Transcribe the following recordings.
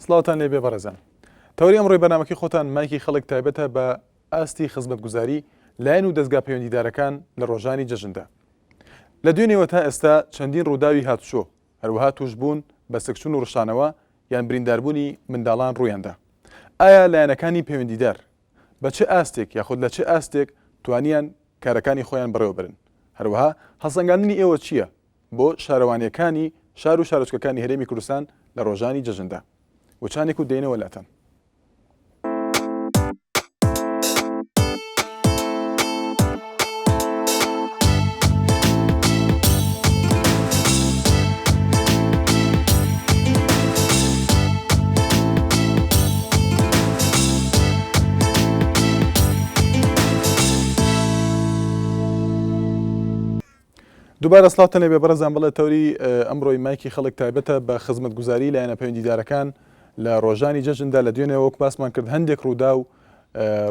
سڵاوتان لێبێ بەڕێزان. تەوری ئەمڕۆی بەنامەکەی خۆتان مایکی خەڵک تایبەتە بە ئاستی خزمەتگوزاری لایەن و دەستگا پەیوەندیدارەکان لە ڕۆژانی جەژندا. لە دوێنێەوە تا ئێستا چەندین ڕووداوی هاتوچۆ هەروەها توشبوون بە سەکچون و ڕشانەوە یان برینداربوونی منداڵان ڕوویاندا. ئایا لایەنەکانی پەیوەندیدار بە چه ئاستێک یاخود لە چه ئاستێک توانیان کارەکانی خۆیان بەڕێوە برن؟ هەروەها هەڵسەنگاندنی ئێوە چییە بۆ شارەوانیەکانی شار و شارۆچکەکانی هەرێمی کوردستان لە ڕۆژانی جەژندا؟ وچانێک و دێنەوە لاتەن. دووبارە سڵاوتان لێبێ بەڕێزان. بڵێ تەوری ئەمڕۆی مایکی خەڵک تایبەتە بە خزمەتگوزاری لایەنە پەیوەندیدارەکان لە ڕۆژانی جەژندا. لە دوێنێ وەک باسمان کرد هەندێک ڕوودا و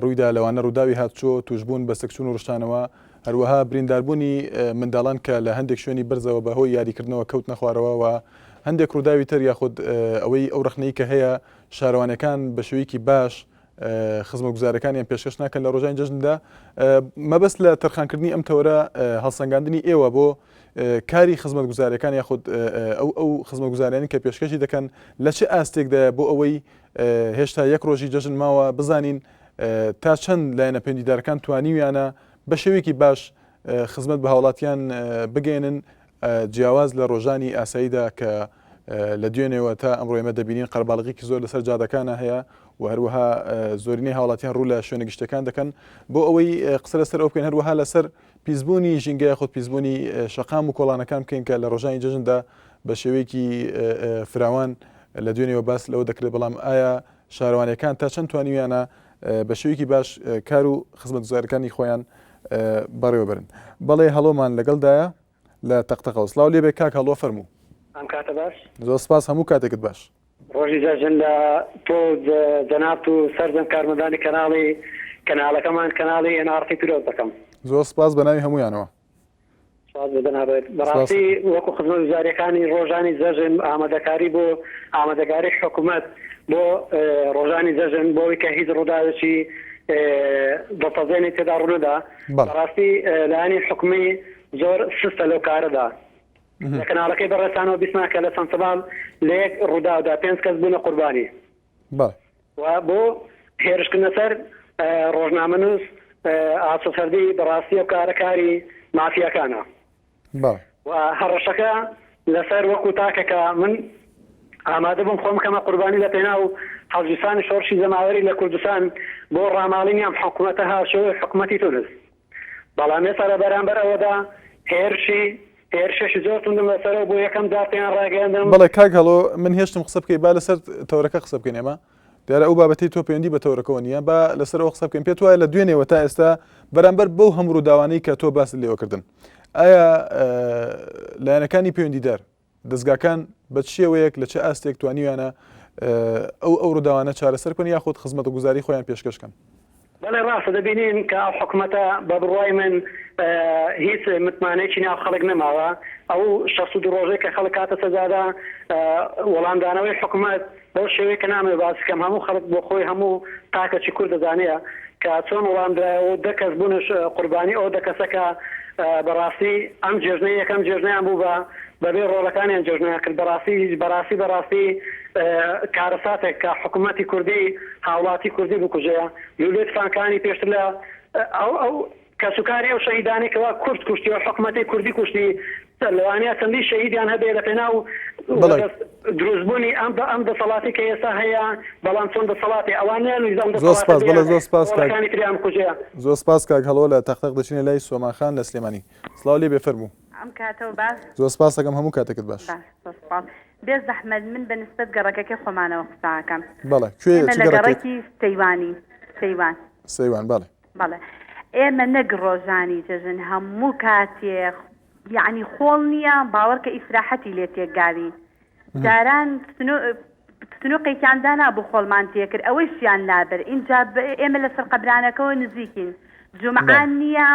ڕوویدا لەوانە ڕووداوی هاتچۆ توشبوون بە سەکچون و ڕشتانەوە هەروەها برینداربوونی منداڵان کە لە هەندێک شوێنی بەرزەوە بەهۆی یاریکردنەوە کەوتنە خوارەوە و هەندێک ڕووداوی تر یاخود ئەوەی ئەو ڕخنەی کە هەیە شارەوانەکان بە شێوەیەکی باش خزمەتگوزارەکانیان پێشکەش ناکەن لە ڕۆژانی جەژندا. مەبەست لە تەرخانکردنی ئەم تەورە هەڵسەنگاندنی ئێوە بۆ کاری خزمەتگوزارەکان یاخود ئەو خزمەتگوزاریانی کە پێشکەشی دەکەن لە چه ئاستێکدا بۆ ئەوەی هێشتا یەک ڕۆژی جەژن ماوە بزانین تا چەند لایەنە پەیوەندیدارەکان توانیویانە بە شێوەیەکی باش خزمەت بە هاوڵاتیان بگەێنن جیاواز لە ڕۆژانی ئاساییدا کە لە دوێنێەوە تا ئەمڕۆ ئێمە دەبینین قەرباڵغێکی زۆر لەسەر جادەکانە هەیە و هەروەها زۆرینەی هاوڵاتیان ڕوو لە شوێنە گشتەکان دەکەن بۆ ئەوەی قسە لەسەر ئەو بکەین هەروەها لەسەر پیسبوونی ژینگە خۆت پیسبوونی شەقام و کۆڵانەکان بکەین کە لە ڕۆژانی جەژندا بە شێوەیەکی فراوان لە دوێنێەوە باس لەوە دەکرێت. بەڵام ئایا شارەوانیەکان تا چەند توانیویانە بە شێوەیەکی باش کار و خزمەتگوزارەکانی خۆیان بەڕێوە برن؟ بەڵێ هەڵۆمان لەگەڵدایە لە تەقتەقەوە. سڵاو لێبێ کاک هەڵۆ فەرموو. ئەم کاتە باش. زۆر سپاس هەموو کاتێکت باش. ڕۆژی جەژن لە تۆ جەناب و سەرجەم کارمەندانی کەناڵەکەمان کەناڵی NRT پیرۆز دەکەم. زۆر سپاس بە ناوی هەموویانەوە. بەڕاستی وەکو خزمەتگوزاریەکانی ڕۆژانی جەژن ئامادەکاری بۆ ئامادەکاری حکوومەت بۆ ڕۆژانی جەژن بۆەوەی کە هیچ ڕووداوێکی دڵتەزێنی تێدا ڕوونەدا بەڕاستی لایەنی حکومی زۆر سستە لەو کارەدا. لە کەناڵەکەی بەڕێسانەوە بیستمان کە لە چەند ساڵ لە یەک ڕووداودا 5 کەس بوونە قوربانی و بۆ هێرشکردنە سەر ڕۆژنامەنووس ئاسۆسەردی بەڕاستی و کارەکاری مافیەکانە و هەڕەشەکە لەسەر وەکو تاکەکە من ئامادە بووم خۆم کەمە قوربانی لە پێناو حەزیسانی شۆڕشی زەماوەری لە کوردستان بۆ ڕاماڵینی ئەم حکوومەتە هاشەوەی حکوومەتی تونس. بەڵام ئێستا لە بەرامبەر ئەوەدا هێرشێکی زۆر توندم لەسەرەوە بۆ یەکەم جار پێیان ڕاگەیاندم. بەڵێ کاک هەڵۆ من هێشتم قسە بکەی با لەسەر تەورەکە قسە بکەین. ئێمە دیارە ئەو بابەتی تۆ پەیوەندی بە تەورەکەەوە نییە با لەسەر ئەو قسە بکەین. پێت وایە لە دوێنێەوە تا ئێستا بەرامبەر بەو هەموو ڕووداوانەی کە تۆ باس لێوەکردن ئایا لایەنەکانی پەیوەندیدار دەستگاکان بە شێوەیەک لە چه ئاستێک توانیویانە ئەو ڕووداوانە چارەسەر بکەن یاخود خزمەتگوزاری خۆیان پێشکەشکەن؟ بەڵێ ڕاستە دەبینین کە ئەو حکوومەتە بە بڕوای من هیچ متمانەیەکی ناو خەڵک نەماوە. ئەو 62 ڕۆژێک کە خەڵک کاتە سەزادا وەڵامدانەوەی حکوومەت بەو شێوەیە کە نامێ باسکەم هەموو خەڵک بۆ خۆی هەموو تاکەچی کورد دەزانەیە کە چۆن وەڵامدرایەوە 10 کەس بوونش قوربانی ئەو 10 کەسەکە بەڕاستی ئەم جێژنەی یەکەم جێژنەیان بوو بەبێ ڕۆڵەکانیان جێژنەیان کرد. بەڕاستی کارەساتێک کە حکوومەتی کوردی هاوڵاتی کوردی بکوژەیە لولێت فانکانی پێشتر لە ئەو کەسوکاری ئەو شەهیدانێکەوە کورد کوشتی و حکوومەتی کوردی کوشتی لەوانەیە چەندی شەهیدیان هەبێ لە پێناو دروستبوونی ئەم دەسەڵاتی کە ئێستا هەیە. بەڵام چۆن دەسەڵاتی ئەوانیان زۆرسپاسکانی تریان کوژەیە. زۆر سپاس کاک هەڵۆ لە تەختەق دەچینە لای سۆماخان لە سلێمانی. سڵاو لێ بێ فەرموو. ئەم کاتەوە باش. زۆر سپاس دەکەم هەموو کاتێکت باش. بێز زەحمەت من بە نسبەت گەڕەکەکەی خۆمانەوە قساکەم. بەڵێ کوێ لە گەڕێکی سەیوان بەڵێ ئێمە نەک ڕۆژانی جەژن هەموو کاتێک یعنی خۆڵ نییە باوەڕکە ئیسراحەتی لێ تێگاوین جاران ستنوقێکیاندا نابوو خۆڵمان تێکرد ئەوەی شیان نابەر اینجا ئێمە لەسەر قەبرانەکەەوە نزیکین جومعان نییە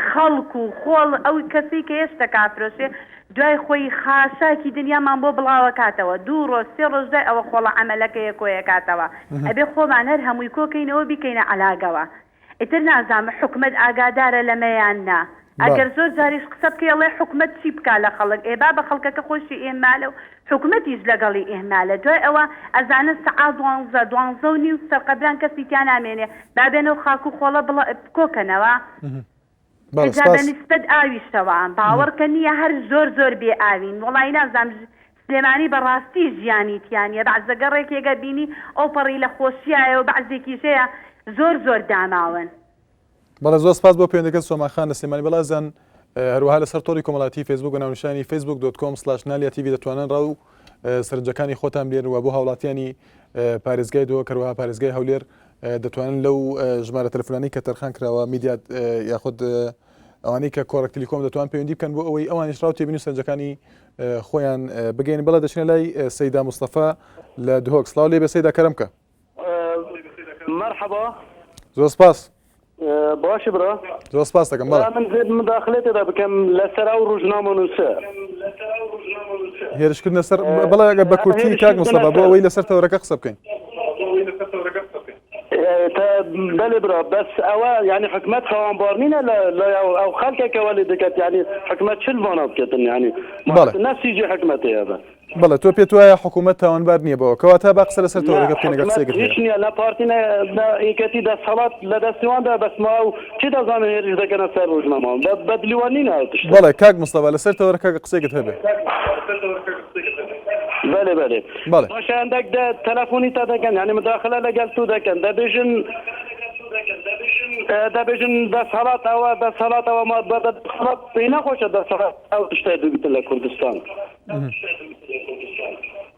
خەڵک و خۆڵ ئەو کەسی کە هێشتا کافرۆشێ دوای خۆی خاشاکی دنیامان بۆ بڵاوە کاتەوە 2 ڕۆژ 3 ڕۆژ دوای ئەوە خۆڵە عملەکەیە کۆیە کاتەوە ئەبێ خۆمان هەر هەمووی کۆکەینەوە بیکەینە علاگەوە ئیتر نازانم حکومت ئاگادارە لەمەیان نا ئەگەر زۆر جاریش قسە بکەڵێ حکومت چی بکا لە خەڵک ئێبا بە خەڵکەکە خۆشی ئێمالە و حکومەتیش لەگەڵی ئێمالە دوای ئەوە ئەزانە سەعات 12 و نیو سەرقەبران کەسی تیان نامێنێ بابێنەوە خاک و خۆڵە کۆکەنەوە بەنسبەت ئاویشتەوە باوەڕکە نییە هەر زۆر بێ ئاوین وڵی نازانم سلێمانی بەڕاستی ژیانی تیانە بەعزەگە ڕێکێگە بینی ئەو پەڕی لە خۆشیایە و بەعزێکیشەیە زۆر داماون. بەڵێ زۆر سپاس بۆ پەیوەندیەکەت سۆماخان لە سلێمانی بەڵازان هەروەها لەسەر تۆڕی کۆمەڵایەتی فیسبوک و ناونیشانی facebook.com/naliatv دەتوانن ڕاو سەرنجەکانی خۆتان بێن و بۆ هاوڵاتیانی پارێزگای دۆ کەروەها پارێزگای هەولێر دەتوانن لەو ژمارە تەلەفۆنانی کە تەرخان کراوە میدیات یاخود ئەوانەی کە کۆڕەک تەلیکۆم دەتوان پەیوەندی بکەن بۆ ئەوەی ئەوانیش ڕاو تێبین و سەرنجەکانی خۆیان بگەین. بەڵێ دەچنە لای سەیدا مستەفا لە دهۆک. سڵاو لێ بێ سەیدا کەرەم کە. مرحبا. زۆر سپاس. باشە برا. زۆر سپاس دەکەم. بەڵێ من زێد مداخلێتێدا بکەم لەسەر ئەو ڕۆژنامە نووسە. هێرشکردنە سەر بەڵێ ئەگەر بە کورتی کاک مستەفا بۆ ئەوەی لەسەر تەورەکە قسە بکەین. بله برا بس ئەوە یعنی حکومت خەوانبار نینە لە ئەو خەڵکێکەوە لێ دەکات یعنی حکومت چل بۆنە بکەن یعنی نەسیجی حکومەتەیە بە بەڵێ تۆ پێت وایە حکومەت تاوانبار نییە بەوە کەواتە با قسە لەسەر تەورەکە بکەین ئەگەر قسەیەکت هەیە. هیچ نییە لە پارتی ئیکەتی دەسەڵات لە دەستیواندا بەسما و چی دەزانن هێرش دەکەنە سەر ڕۆژنامە بەدلیوان نینە تشت. بەڵێ کاک مستەفا لەسەر تەورەکە قسەیەکت هەبێ. بله بله باشندك ده تلفوني تدكن يعني مداخله لقال تو دكن ده بيجن ده صلاة او ما بدأ صلاة هنا خوش ده صلاة او تشتهي قلت لك كردستان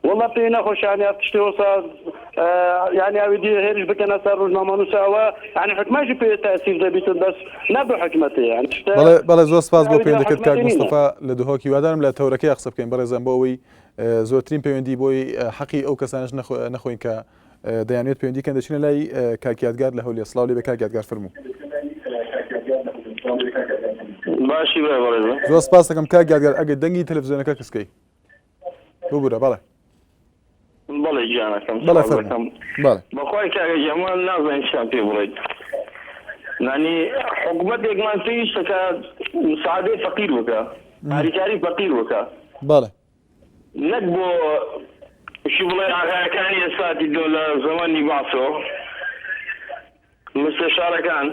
والله بينا خوش يعني تشتهي وصل يعني اودي هيرج بكنا سر روزنامه نووساوە يعني حکومەتی پێ تاثیر دەبیتن بەس نەبوو حکومەتی يعني بەڵێ زۆر سپاس بۆ پەیوەندیەکەت کاک مستەفا لە دهۆکی وادارم لە تەورەکەی قسە بکەین بەڕێزم بۆ ئەوەی زۆرترین پەیوەندی بۆی حەقی ئەو کەسانش نەخۆین کە دەیانوێت پەیوەندیکەن دەچینە لای کاکیادگار لە هەولێر. سڵاو لێ بێ کاکیادگار فەرموو. باشی بەڕێز زۆر سپاس دەکەم کاکیادگار ئەگەر دەنگی تەلەڤیزیۆنەکە کەسکەی ببوورە. بەڵێ بەڵێ گیانەکەم بەڵێ فەرموو. بەڵێ بەخوای کاکە جەمال نازانین چیان پێ بڵێیت یعنی حکومەتێکمان پێویستە کە مساعدەی فەقیر بکە هاریکاری فەقیر بکە. بەڵێ نەک بۆ شی بڵێ ئاغاکانی ئێستاتی دۆ لە زەمانی باسۆ مستەشارەکان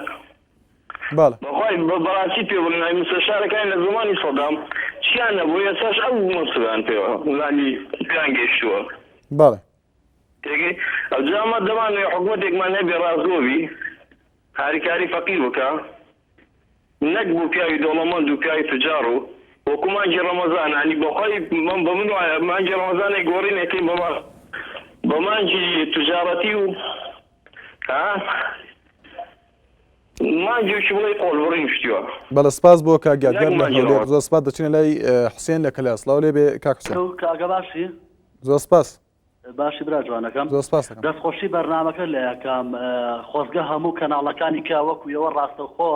بەڵێ بەخوای بەڕاستی پێ بڵێن مستەشارەکان لە زمانی سەدام چیان نەبوو ئێستاش ئەو مەسوولان پێوە ڵانی پێیان گەیشتووە. بەڵێ تێگەی ئەوجامە دەمانوێت حکومەتێکمان هەبێ ڕازگۆبی هاریکاری فەقیر بکە نەک بۆ پیاوی دەوڵەمەند و پیاوی تجار و وەکو مانگی ڕەمەزان ینی بەخوای بە من وایە مانگی ڕەمەزانێک گۆڕینێکەکەی بە مانگی تجارەتی و مانگی وشی بڵێ قۆڵبڕین شتیوە. بەڵێ سپاس بۆ کاکیادگار لە هەولێر. زۆر سپاس دەچینە لای حوسێن لە کەلاس. سڵاو لێ بێ کاک حوسێن. کاگە باشی زۆر سپاس. باشی برا جوانەکەم. زۆر سپاس دەکەم. دەستخۆشی بەرنامەکە لە یەکەم خۆزگە هەموو کەناڵەکانی کە وەکویەوە ڕاستەوخۆ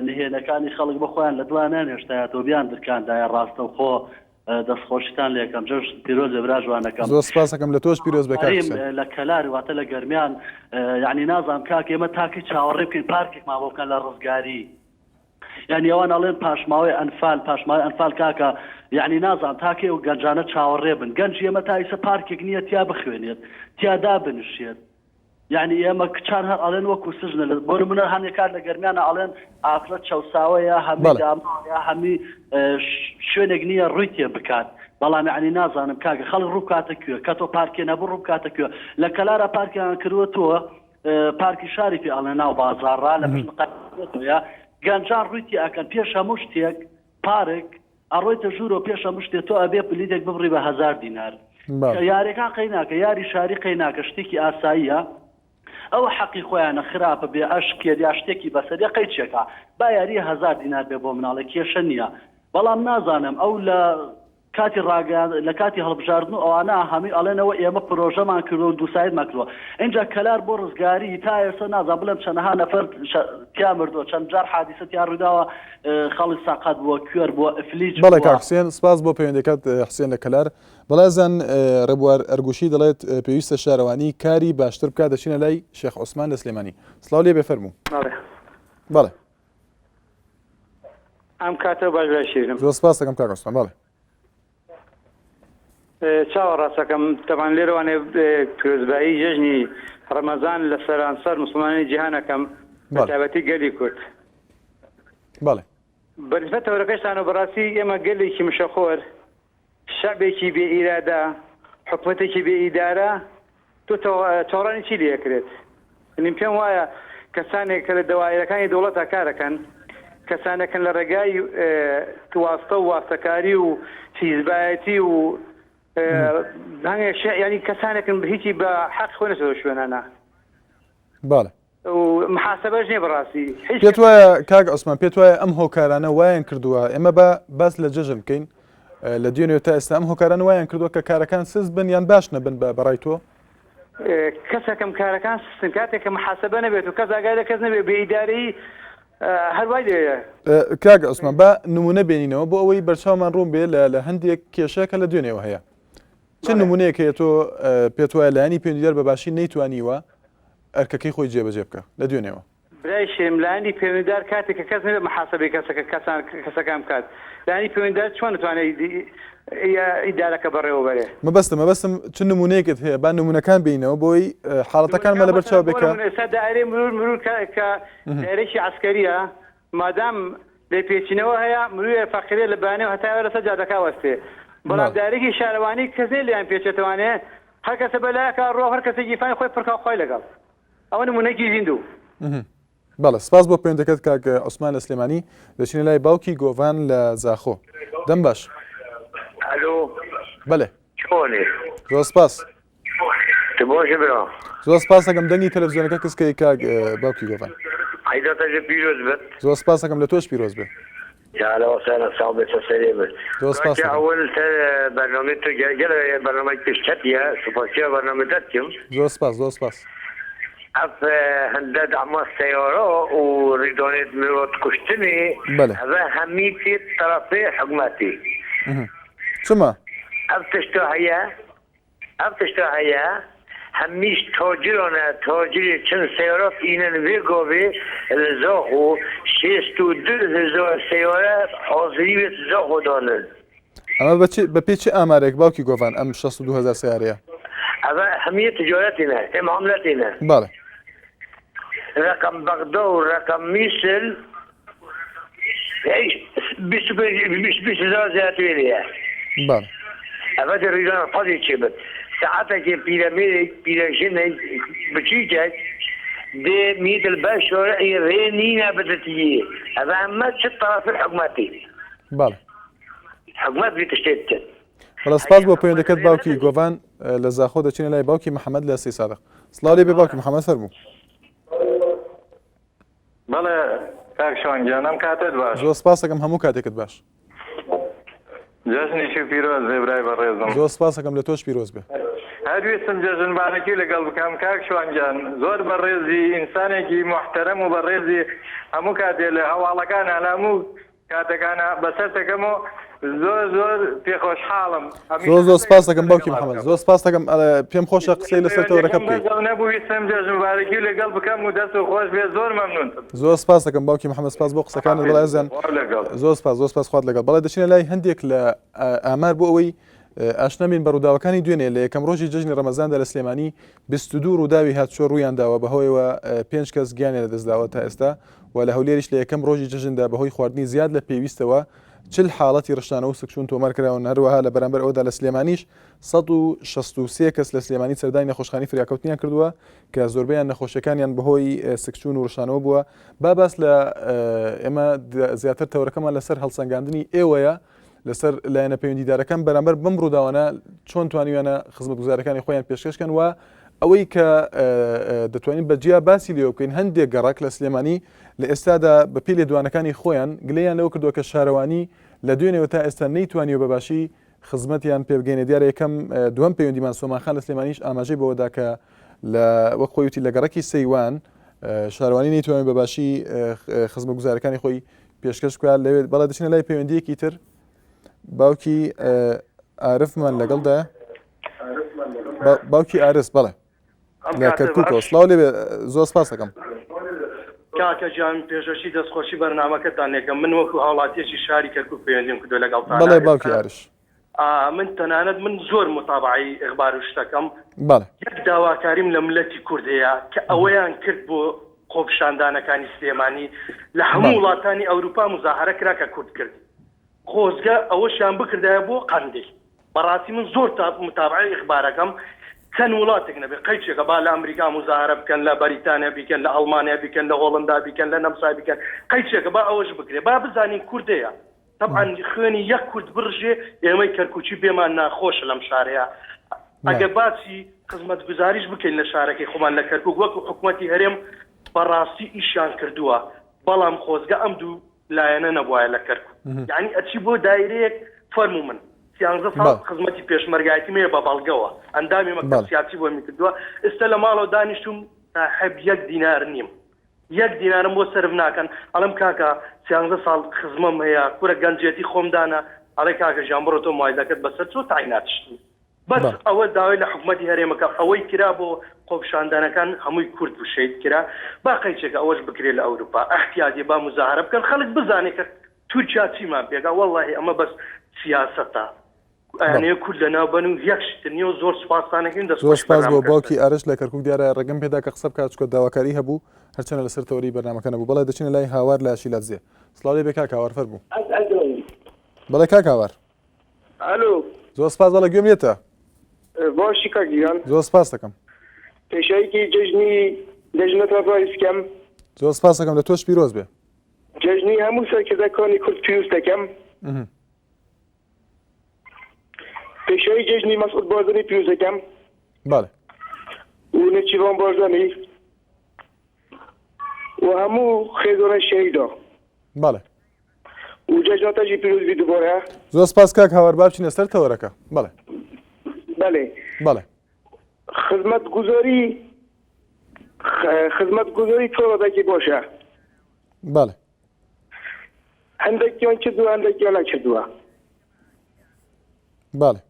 نهێنەکانی خەڵک بخۆیان لە دوانیان هێشتایەتەوە بیان دکاندایە ڕاستەوخۆ دەستخۆشیتان لە یەکەم جەش پیرۆز برا جوانەکەم. زۆر سپاس دەکەم لە تۆش پیرۆز بە کاک حوسێن. لە کەلار واتە لە گەرمیان یعنی نازانم کاک ئێمە تاکی چاوەڕێ بکەین پارکێکمان بۆ بکەن لە ڕزگاری یعنی ئەوان ئەڵێن پاشماوەی ئەنفال کاکە یعنی نازانم تاکێ و گەنجانە چاوەڕێ بن گەنج ئێمە تا ئیسە پارکێک نییە تیا بخوێنێت تیادا بنشێت یعنی ئێمە کچان هەر ئەڵێن وەکو سژنە بۆ نمونە هەندێک کار لە گەرمیانە ئەڵێن ئافرەت چەساوەیە هەمی داماوەیە هەمی شوێنێک نییە ڕووی تێ بکات بەڵام یعنی نازانم کاکە خەڵک ڕوو کاتەکوێ کە تۆ پارکێ نەبوو ڕوو کاتەکوێ لە کەلارە پارکیان کردوەوە پارکی شاریفی ئەڵێن ناو بازاڕا لە پشتە گەنجان ڕوویتی ئەکەن پێش هەموو شتێک پارک ئەڕۆیتە ژوورۆ پێش هەموو شتێک تۆ ئەبێ پلیدێک ببڕی بە 1000 دینار یاریەکان قەیناکە یاری شاری قەیناکە شتێکی ئاساییە ئەو حەقی خۆیانە خراپە بێ ئەشکێت یا شتێکی بەسەریە قەیچێکە با یاری 1000 دینار بێ بۆ مناڵە کێشە نییە بەڵام نازانم ئەو لە کاتی ڕاگەیان لە کاتی هەڵبژاردن و ئەوانە هەمی ئەڵێنەوە ئێمە پرۆژەمان کردو و دووسایدمان کردووە اینجا کەلار بۆ ڕزگاری تا ئێستا نازان بڵێم چەندەها نەفەر تیا مردووە چەند جار حادیسە تیا ڕووداوە خەڵی ساقات بووە کوێر بووە ئەفلیج بەڵێ کاک حسێن سپاس بۆ پەیوەندیەکەت حسێن لە کەلار بەڵێزان ڕێبوار ئەرگوشی دەڵێت پێویستە شارەوانی کاری باشتر بکات دەچینە لای شێخ عوسمان لە سلێمانی سڵاو لێ بێفەرموو بەڵێ ئەم کاتە باش باشیرم زۆر سپاس دەکەم کاک عوسمان بەڵێ چاوەڕاستەکەم تەمان لێرەوانێ پیرۆزبایی جەژنی ڕەمەزان لە سەرانسەر مسلمانی جیهانەکەم بەتابەتی گەلی کورد بەڵێ بەنسبەت تەورەکەشتان و بەڕاستی ئێمە گەلێکی مشەخۆر شەعبێکی بێ ئیرادا حکومەتێکی بێ ئیدارە تۆڕانی چی لێکرێت نیم پێم وایە کەسانێک کە لە دەوایرەکانی دەوڵەتە کارەکەن کەسانەکەن لە ڕێگای واستە و واستەکاری و حیزبایەتی و ینی کەسانێکن هیچی بە حەق خۆ نەچێتەوە شوێنانە بەڵێ و محاسبەش نییە بەڕاستی پێت وایە کاک عوسمان پێت وایە ئەم هۆکارانە وایان کردووە ئێمە بە باس لە جەژن بکەین لە دوێنێ تا ئێستا ئەم هۆکارانە وایان کردووە کە کارەکان سز بن یان باش نەبن بەڕای تۆ کەسەکەم کارەکان سستن کاتێک کە محاسبە نەبێت و کەس ئاگای لە کەس نەبێت بێئیداری هەروای دەیە کاک عوسمان با نمونە بێنینەوە بۆ ئەوەی بەرچاومان ڕوون بێ لە هەندێک کێشەکە لە دوێنێەوە هەیە چ نمونەیەک هەیە تۆ پێت وایە لایانی پەیوەندیدار بەباشی نەیتوانیوە ئەرکەکەی خۆی جێبەجێ بکە لە دوێنێەوە برای شێم لایانی پەیوەندیدار کاتێک کە کەس نەبێت محاسبەی کەسەکان بکات لایانی پەیوەندیدار چۆن دەتوانێت ئیدارەکە بەڕێوە بەرێ مەبەستم چ نمونەیەکت هەیە با نمونونەکان بینەوە بۆی حاڵەتەکانمە لە بەرچاو بکە ئێستا دایرەی مرور کە دایرەی عسکەریە مادام لێ پێچینەوە هەیە مروویە فەقیرێ لە بانێ و هەتاوە لەسەر جادەکە وەستێ بەڵام دارێکی شارەوانی کەسێ لیان پێچێتوانێ هەر کەسە بەلایەکە ڕۆ هەر کەسێکی فانی خۆی پڕکا خۆی لەگەڵ ئەوە نمونەیەکی زیندوو بەڵێ سپاس بۆ پەیوەندەکەت کاک عوسمان لە سلێمانی دەچینە لای باوکی گۆڤان لە زاخۆ دەم باش الو بەڵێ چۆنی زۆر سپاس بۆشە برا زۆر سپاس دەکەم دەنگی تەلەڤیزیۆنەکە کەسکەی کاک باوکی گۆڤان عیدەتەژە پیرۆز بێت زۆر سپاس دەکەم لە تۆش پیرۆز بێت جاله وسهلا صعب سريع بس سپاس اول برنامج تو جل برنامج پیشکتیه سپاسیا برنامجتیم زۆر سپاس اف هندد عما السيارة وريدونيت مرات كشتني هذا هميتي طرفي حكومتي شما افتشتو هيا هميش تاجري چند سيارات اينن ويقوبي الزاخو 62,000 سيارة حاضري بيت زاخو دانن اما بپی چه امارێک باوکی گۆڤان ئەم 62,000 سیارەیە هذا همية تجارتنا هم عملتنا بله رقم بغداد ورقم ميسل 20,000 زيادة بله هذا الرجال فاضي شبت ساعتك بيراميد بتشيجك دي ميت البشر رينينا بدتيه هذا أما الطرف الحكوماتي بله حكومات بتشتت بەڵێ سپاس بۆ پەیوەندەکەت باوکی گۆڤان لە زاخۆ دەچینە لای باوکی محەممەد لە سی سادق سڵاو لێ بێ باوکی محەممەد فەرموو بەڵێ کاک شوانگیان ئەم کاتت باش زۆر سپاس دەکەم هەموو کاتێکت باش جەژنێکی پیرۆز بێ برای بەڕێزم زۆر سپاس دەکەم لە تۆش پیرۆز بێ هەرویستم جەژنبارەکی لەگەڵ بکەم کاک شوانگیان زۆر بەڕێزی ئینسانێکی محتەرەم و بەڕێزی هەموو کاتێ لە هەواڵەکان هەموو کاتەکانە بەسەر دەکەمەوە زۆر پێخۆشحاڵم زۆر سپاس دەکەم باوکی محەممەد زۆر سپاس دەکەم پێم خۆشە قسەی لەسەر تەورەکە بکەیت نەبوویستم جەژنبارەکی لەگەڵ بکەم و دەست و خۆش بێ زۆر مەمنونتم زۆر سپاس دەکەم باوکی محەممەد سپاس بۆ قسەکانت بەڵێزیان زۆر سپاس خوات لەگەڵ بەڵێ دەچینە لای هەندێک لە ئامار بۆ ئەوەی ئاشنامین بە ڕووداوەکانی دوێنێ لە یەکەم ڕۆژی جەژنی ڕەمەزاندا لە سلێمانی 22 ڕووداوی هاتچۆ ڕوویان داوە بەهۆیەوە 5 کەس گیانێ لەدەستداوە تا ئێستا و لە هەولێریش لە یەکەم ڕۆژی جەژندا بەهۆی خواردنی زیاد لە پێویستەوە 40 حاڵەتی ڕشتانە و سکشون تۆمار کراون هەروەها لە بەرامبەر ئەوەدا لە سلێمانیش 163 کەس لە سلێمانی سەردانی نەخۆشخانەی فریاکەوتنیان کردووە کە زۆربەیان نەخۆشیەکانیان بەهۆی سکشون و ڕشانەوە بووە باس لە ئێمە زیاتر تەورەکەمان لەسەر هەڵسەنگاندنی ئێوەیە لەسەر لایەنە پەیوەندیدارەکان بەرامبەر بەم ڕووداوانە چۆن توانیوانە خزمەتگوزارەکانی خۆیان پێشکەشکەن و ئەوەی کە دەتوانین بەجیا باسی لێ بکەین هەندێک گەڕک لە سلێمانی لە ئێستادا بە پێ لێدوانەکانی خۆیان گلەیان لەوە کردووە کە شارەوانی لە دوێنێەوە تا ئێستا نەیتوانیوە بەباشی خزمەتیان پێ بگەینە دیارە یەکەم دووەم پەیوەندیمان سۆمانخان لە سلێمانیش ئاماژەی بەوەدا کە لە وەک خۆی وتی لە گەڕەکی سەیوان شارەوانی نەیتوانێت بەباشی خزمەتگوزارەکانی خۆی پێشکەش بکات لەوێ بەڵێ دەچینە لای پەیوەندیەکی تر باوکی عارفمان لەگەڵدا باوکی ئارس بەڵێ لە کەرکووکەوە سڵاو لێ زۆر سپاس دەکەم کاکە گیان پێشەشی دەستخۆشی بەرنامەکەتان لێکەم من وەکو هاوڵاتیەکی شاری کەرکووک پەیوەندیم کردو لەگەڵتان بەڵێ باوکی ئارش من تەنانەت من زۆر متابعی ئەخبار و شتەکەم بەڵێ یەک داواکاریم لە ملەتی کوردەیە کە ئەوەیان کرد بۆ خۆپشاندانەکانی سلێمانی لە هەموو وڵاتانی ئەوروپا مزاهرە کرا کە کورد کرد خۆزگە ئەوەشیان بکردایە بۆ قەندێک بەڕاستی من زۆر متابعی ئەخبارەکەم چەند وڵاتێک نەبێ قەیچێکە با لە ئەمریکا مزاهرە بکەن لە بەریتانیا بیکەن لە ئەڵمانیا بیکەن لە هۆڵندا بیکەن لە نەمسا بیکەن قەیچێکە با ئەوەش بکرێ با بزانین کوردەیە طبعا خوێنی یەک کورد بڕژێ ئێمەی کەرکووچی بێمان ناخۆشە لەم شارەیە ئەگە باسی خزمەتگوزاریش بکەین لە شارەکەی خۆمان لە کەرکووک وەکو حکوومەتی هەرێم بەڕاستی ئیشیان کردووە بەڵام خۆزگە ئەم دوو لایەنە نەبووایە لە کەرکووک یعنی ئەچی بۆ دایرەیەک فەرموو من 13 ساڵ خزمەتی پێشمەرگایەتی مێ بە بەڵگەوە ئەندامی مەکتەب سیاسی بۆ میکردووە ئێستا لە ماڵەوە دانیشتوم صاحب 1 دینار نیم 1 دینارم بۆ سرف ناکەن ئەڵم کاکە 13 ساڵ خزمەم هەیە کوورە گەنجێتی خۆمدانە ئەڵێ کاکە ژیان بڕۆ تۆ مایدەکەت بەسەر چۆ تایناتشتی بەس ئەوە داوای لە حکوومەتی هەرێمەکە ئەوەی کرا بۆ خۆپشاندانەکان هەمووی کورد و شەید کرا با قەیچێکە ئەوەش بکرێ لە ئەوروپا احتیاجی با مزاهرە بکەن خەڵک بزانێ کە تورکیا چیمان پێگا والله ئەمە بەس سیاسەتە ئەیانەیە کورد لەناوبەن و یەکشتر نیە و زۆر سوپاسانەکەین زۆر سپاس بۆ باوکی ئارش لە کەرکووک دیارە ڕێگەم پێدا کە قسە بکات چکۆ داواکاری هەبوو هەرچەنە لەسەر تەوری بەرنامەکە نەبوو بەڵێ دەچینە لای هاوار لە شیلاتزێ سڵاو لێ بێ کاک هاوار فەرموو بەڵێ کاک هاوار ئەلۆ زۆر سپاس بەڵێ گوێم لێتە باشی کاکیان زۆر سپاس دەکەم پێشایکی جژنی دەژنەتە ڕایسکەم زۆر سپاس دەکەم لە تۆش پیرۆز بێ جژنی هەموو سەرکردەکانی کورد پیرۆز دەکەم پێشایی جژنی مەسعود بارزانی پیرۆز دەکەم بەڵێ و نێچیروان بارزانی و هەموو خێزانە شەهیدا بەڵێ و جژنەتەژی پیرۆزبی دووبارە زۆر سپاس کاک هاوار با بچینە سەر تەوەرەکە بەڵێ بەڵێ بەڵێ خزمەتگوزاری تۆڕەدەکی باشە بەڵێ هەندێکیان کردووە هەندێکیان نەکردووە بەڵێ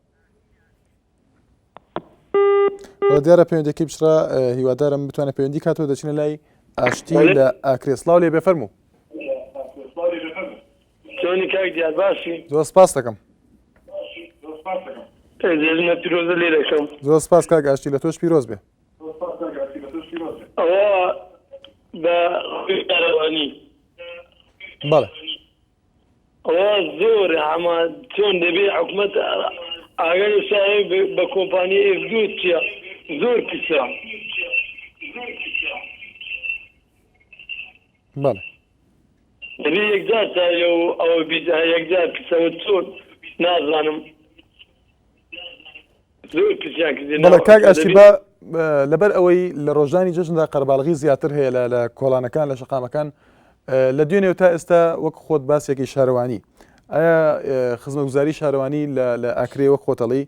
دیارە پەیوەندێکی بشرا هیوادارم بتوانێت پەیوەندی کاتەوە دەچینە لای ئاشتی لە ئاکرێ سڵاو لێ بێ فەرموو چۆنی کاک دیار باشی زۆر سپاس دەکەم جژنە پیرۆزە لێ دەکەم زۆر سپاس کاک ئاشتی لە تۆش پیرۆز بێ ئەوە بە شارەوانی بەڵێ ئەوە زۆر ئەمە چۆن دەبێ حکوومەت ئاگەری ساوی بە کۆمپانیای ئێفدو چییە زۆر پیسە بەڵێ دەبێ یەکجار ساویە و ئەوە یەکجار پیسەوە چۆن نازانم زۆر پیسیان کردی بەڵێ کاک ئاشتی با لەبەر ئەوەی لە ڕۆژانی جەژندا قەرباڵغی زیاتر هەیە لە کۆڵانەکان لە شەقامەکان لە دوێنێ تا ئێستا وەک خۆت باسێکی شارەوانی ئایا خزمەتگوزاری شارەوانی لە ئاکرێ وەک خۆتەڵی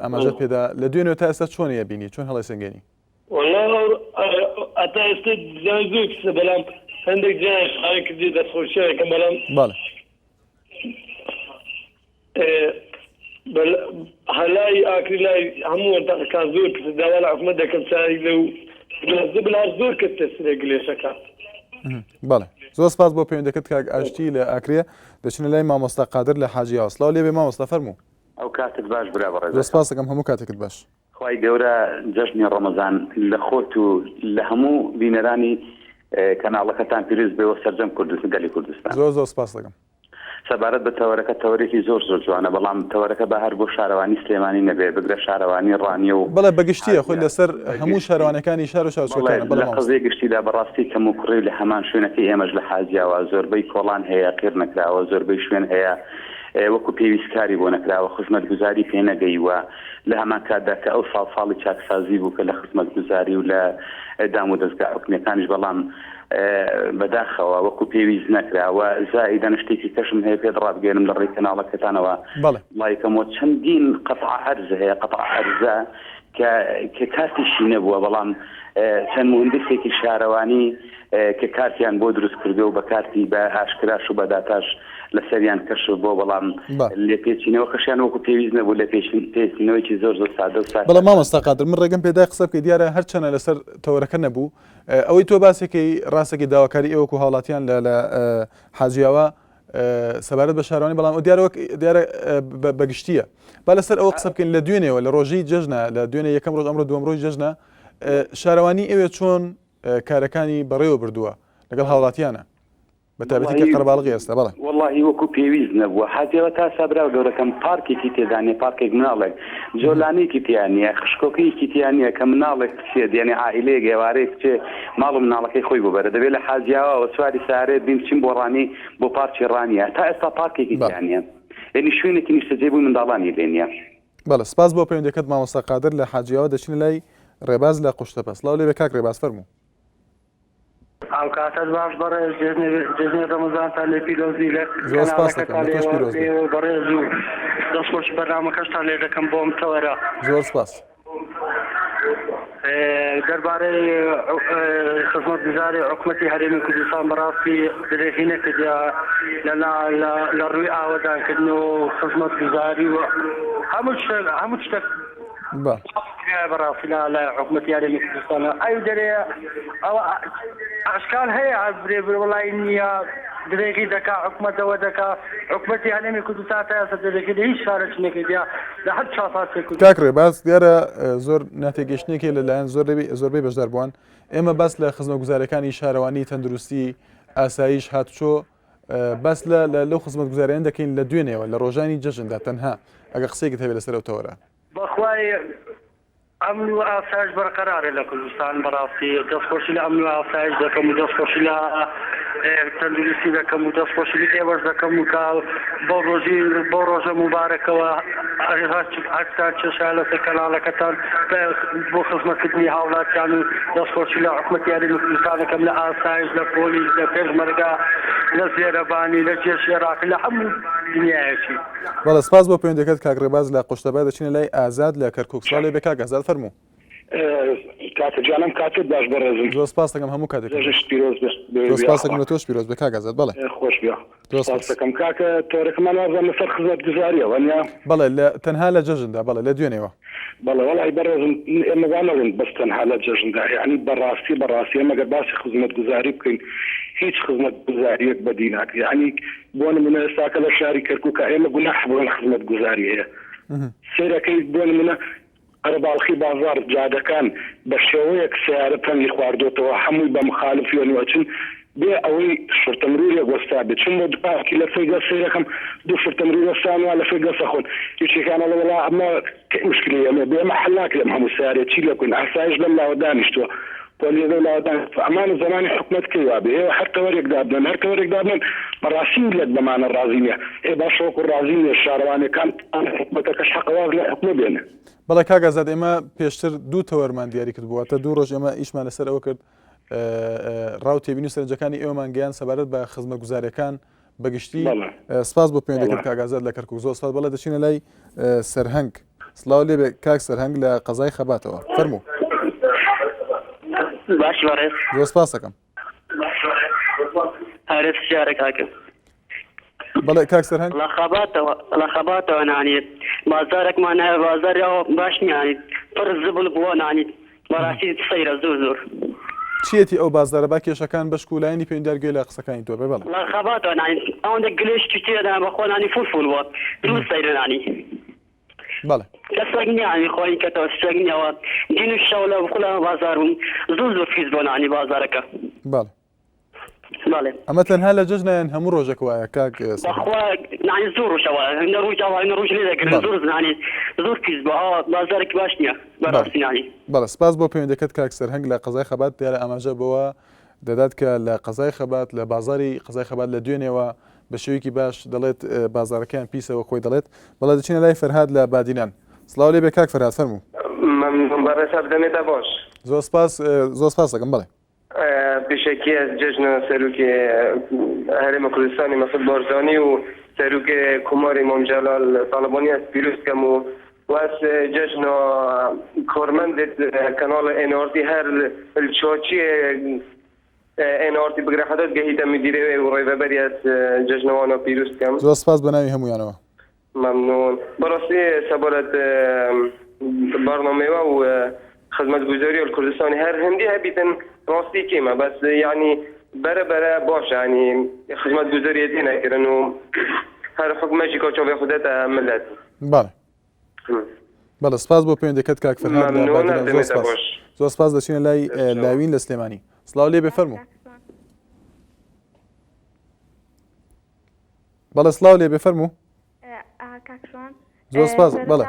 ئاماژەت پێدا لە دوێنێ تا ئێستا چۆنیە بینی چۆن هەڵی سنگێنی ئەتا ئێستا زۆر پیسە بەڵام هەندێک جای شاری کردی دەستخۆشیەکە بەڵام بەڵێ هەلای ئاکری لای هەموو وەردەکان زۆر پیسە داوا لە حکوومەت دەکەم چاری لەو بلا زۆر کەس تەسرێ گلێشەکە بەڵێ زۆر سپاس بۆ پەیوەندەکەت کاک ئاشتی لە ئاکرێ دەچنە لای مامۆستا قادر لە حاجی ئاسڵاو لێ بێ مامۆستا فەرموو ئەو کاتت باش برا بەڕێز زۆر سپاس دەکەم هەموو کاتێکت باش خوای گەورە جەژنی ڕەمەزان لە خۆت و لە هەموو بینەرانی کەناڵەکەتان پیرۆز بێەوە سەرجەم کوردستان گەلی کوردستان زۆر سپاس دەکەم سەبارەت بە تەوەرەکە تەوەرێکی زۆر جوانە بەڵام تەوەرەکە بە هەر بۆ شارەوانی سلێمانی نەبێ بگرە شارەوانی ڕانیە و بەڵێ بەگشتیە خۆی لەسەر هەموو شارەوانەکانی شار و شارچۆکانە لە قەزەی گشتیدا بەڕاستی کەم و کوڕی لە هەمان شوێنەکەی ئێمەش لە حاجیاوە زۆربەی کۆڵان هەیە قیر نەکراوە زۆربەی شوێن هەیە وەکو پێویستکاری بۆ نەکراوە خزمەت گوزاری پێ نەگەیوە لە هەمان کاتدا کە ئەو ساڵی چاکسازی بوو کە لە خزمەت گوزاری و لە دام و دەستگا حکومەکانیش بەڵام بەداخەوە وەکو پێویست نەکراوە زائیدەن شتێکی کەشم هەیە پێت ڕابگەێنم لە ڕێی کەناڵەکەتانەوە لایکەمەوە چەندین قەطع عەرز هەیە قەطع عەرزە کە کاتیشی نەبووە بەڵام چەند مهندسێکی شارەوانی کە کارتیان بۆ دروست کردو و بە کارتی بە ئاشکراش و بەداتاش لەسەریان کەش بۆ بەڵام لێ پێچینەوە کەشیان وەکو پێویست نەبوو لە پێچینەوەیکی زۆر سادە و سادە. بەڵام مامۆستا قادر من ڕێگەم پێدای قسە بکەی دیارە هەرچەنە لەسەر تەورەکە نەبوو ئەوەی تۆ باسێکی ڕاستێکی داواکاری ئێوەکو هاوڵاتیان لە حاجیاوە سەبارەت بە شارەوانی بەڵام ئەو دیارە بەگشتیە با لەسەر ئەوە قسە بکەین لە دوێنێەوە لە ڕۆژی جەژنە لە دوێنێ یەکەم ڕۆژ ئەمڕۆ دووەم ڕۆژی جەژنە شارەوانی ئێوێ چۆن کارەکانی بەڕێوە بردووە لەگەڵ هاوڵاتیانە بەتابەتی کە قەرەباڵغی ئێستا بەڵێ وەڵڵاهی وەکو پێویست نەبووە حاجەوە تا سابرا و گەورەکەم پارکێکی تێدانێ پارکێک مناڵێک جۆلانێکی تیانە خشکۆکەیەکی تیانە کە مناڵێک بچێت دێنێ عائیلەیەک ئێوارەیە بچێ ماڵ و مناڵەکەی خۆی ببەرە دەبێت لە حاجیاوە سواری سارێت بین چین بۆ ڕانی بۆ پارکی ڕانیە تا ئێستا پارکێکی تیانە یعنی شوێنێکی نیشتەجێ بووی منداڵانی لێنە. بەڵێ سپاس بۆ پەیوەندیەکەت مامۆستا قادر لە حاجیاوە دەچین لای ڕێباز لە قوشتەپەس لاو لێ بێ کاک ڕێباز فەرموو. ئەو کاتت باش بەڕێز جێژنێ ڕەمەزانتان لێ پیرۆزی لە زۆر سپاس دەکەم لە تۆش پیرۆز بەڕێز و دەستخۆش بەرنامەکەشتان لێ دەکەم بۆم تەوەرە زۆر سپاس. دەربارەی خزمەتگوزاری حکوومەتی هەرێمی کوردستان بەڕاستی درێژی نەکردیا لە ڕووی ئاوەدانکردن و خزمەتگوزاری و هەموو شتێک بەڕاستی لە حکوومەتی هەرێمی کوردستانە ئەو دەرێ ئەوە ئاشکال هەیە وڵای نییە درێژی دەکا حکوومەتەوە دەکا حکوومەتی هەرێمی کوردستان تا ئێستا درێژی لە هیچ شارێک نەکردیا لە هەر چاسات کاک ڕێباز دیارە زۆر ناتێگەشتێکی لەلایەن زۆربەی بەشدار بووان ئێمە بەس لە خزمەتگوزارەکانی شارەوانی تەندروستی ئاسایش هاتوچۆ بەس لەو خزمەتگوزاریان دەکەین لە دوێنێەوە لە ڕۆژانی جەژندا تەنها ئەگە قسەیەکت هەبێت لەسەر ئەو تەوەرە بەخوای ئەمن و ئاسایش بەرقەرارە لە کوردستان بەڕاستی دەستخۆشی لە ئەمن و ئاسایش دەکەم و دەستخۆشی لە تەندروستی دەکەم و دەستخۆشی لە ئێوەش دەکەم و بۆ ڕۆژە مبارەکەوە هەستا چێشا لەسەر کەناڵەکەتان بۆ خزمەتکردنی هاوڵاتیان و دەستخۆشی لە حکوومەتی هەرێمی کوردستان دەکەم لە ئاسایش لە پۆلیس لە پێشمەرگا لە زێرەبانی لە جێش عێراق لە هەموو دنیایەکی. بەڵێ سپاس بۆ پەیوەندیەکەت کاک ڕێباز لە قوشتەپە دەچینە لای ئازاد لە کەرکووک سڵاو لێ بێ کاک ئازاد فەرموو. کاتجانم کاتت باش بەڕێزم زۆر سپاس دەکەم هەموو کاتێک زۆر سپاس دەکەم لە تۆش پیرۆز بێ کاک ئازاد بەڵێ خۆش بیا سپاس دەکەم کاکە تۆرەکەمان وازان لەسەر خزمەتگوزاریەوە بەڵێ تەنها لە جەژندا بەڵێ لە دوێنێەوە بەڵێ وەڵی بەڕێزم ئێمە وانەڵێن بەس تەنها لە جەژندا یعنی بەڕاستی ئێمەگەر باسی خزمەتگوزاری بکەین هیچ خزمەتگوزاریەک بەدی ناکرێت یعنی بۆ نمونە ئێستاکە لە شاری کەرکووکە ئێمە گوناح بوون خزمەتگوزاری هەیە سیرەکەی بۆ نمونە قەرەباڵخی بازار جادەکان بە شێوەیەک سیارە پەنگی خواردۆتەوە هەمووی بە مخالفیانوەچن بێ ئەوەی شرتەمرورێک وەستا بێت چون بۆ دوپاکی لە فێگە سیرەکەم دوو شرتەمرور وەستانوە لە فێگە سەخۆن هیچێکانە لە وڵا ئەمە مشکلی ئەمە بێمە حەلاک لەم هەموو سیارێت چی لەکوین ئاسایش لەم لاوە دانیشتووە پۆلیۆ لاوەدان ئەمانە زمانی حکومەت کەیوا بێ ئێوە هەر تەوەرێک دابنن هەر تەوەرێک دابنن بەڕاستی لێک بەمانە ڕازی نییە باشەوەکو ڕازی نیە شارەوانەکان حکومەتەکەش حەقەواز لە حکومە بێنێ. بەڵێ کاک ئازاد ئێمە پێشتر دوو تەوەرمان دیاری کرد بووە تا دوو ڕۆژ ئێمە ئیشمان لەسەر ئەوە کرد ڕاو تێبینی و سەرنجەکانی ئێوەمان گەیان سەبارەت بە خزمەتگوزارەکان بەگشتی سپاس بۆ پەیوەندیەکەت کاک ئازاد لە کەرکووک زۆر سپاس. بەڵێ دەچینە لای سەرهەنگ سڵاو لێ بێ کاک سەرهەنگ لە قەزای خەباتەوە فەرموو. باش بەڕێز زۆر سپاس دەکەم. هەرێ شارێک کاکە بەڵێ کاک سەرهەنگ لە خەباتەوە نانیت بازارێکمان هەیە بازاریەوە باش نیانی پڕ زبل بووە نانیت بەڕاستی سەیرە زۆر چیەتی ئەو بازارە با کێشەکان بەشک و لایەنی پەیوەندیارگوێ لە قسەکانی تۆ بێ بەڵێ لە خەباتەوە نانیت ئەوەندە گلێشتی تێدا بەخۆ نانی فول وە دروست سەیرە نانی بەڵێ کەسێک نیانی خۆی کەتەوە سێک نیەوە دین و شەو لە بخۆ لە بازار بوون زۆر فیز بۆ نانی بازارەکە. بەڵێ ئەمە تەنها لە جەژنیان هەموو ڕۆژێک وایە کاک بەخوا نانی زۆر ڕۆژەوە هەندە ڕۆژ لێ دەگرن زۆر نانی زۆر پیس بە بازارێکی باش نییە بەڕاستی نانی. بەڵێ سپاس بۆ پەیوەندیەکەت کاک سەرهەنگ لە قەزای خەبات دیارە ئاماژە بەوە دەدات کە لە قەزای خەبات لە بازاری قەزای خەبات لە دوێنێەوە بە شێوەیەکی باش دەڵێت بازارەکەیان پیسەوە خۆی دەڵێت بەڵێ دەچینە لای فەرهاد لە بادینان. سڵاو لێ بێ کاک فەرهاد فەرموو. ممنون بەڕێسا بدەمێتە باش. زۆر سپاس دەکەم بڵێ. پێشەکی از جژنە سەرروکی هەرێمە کوردستانی مەسعود بارزانی و سەرروکی کوماری ئیمام جەلال طالبانی از پیرۆز کەم و واس جژنە کۆرمەندێت کەناڵ ئێناردی هەر الچۆچی ئێناردی بگرە حەدەت گەهیتە میدیرێ و ڕێڤەبەری از جژنەوانە پیرۆز کەم. زۆر سپاس بە ناوی هەموویانەوە. ممنون. بەڕاستی سەبارەت بەرنامەوە و خدمەتگوزاری الکردستانی هەر هەندی هەبیتن ڕاستی کێمە بەس یعنی بەرە باش ینی خدمەتگوزاریەتی نەکردن و هەر حکومەتی کۆچەڵی خودەتە ملت. بەڵێ سپاس بۆ پەیوەندیەکەت کاک فەرهاد لە بادینان. زۆر سپاس دەچینە لای لاوین لە سلێمانی. سڵاو لێ بێ فەرموو. بەڵێ سڵاو لێ بێ فەرموو. کاکشوان زۆر سپاس بەڵێ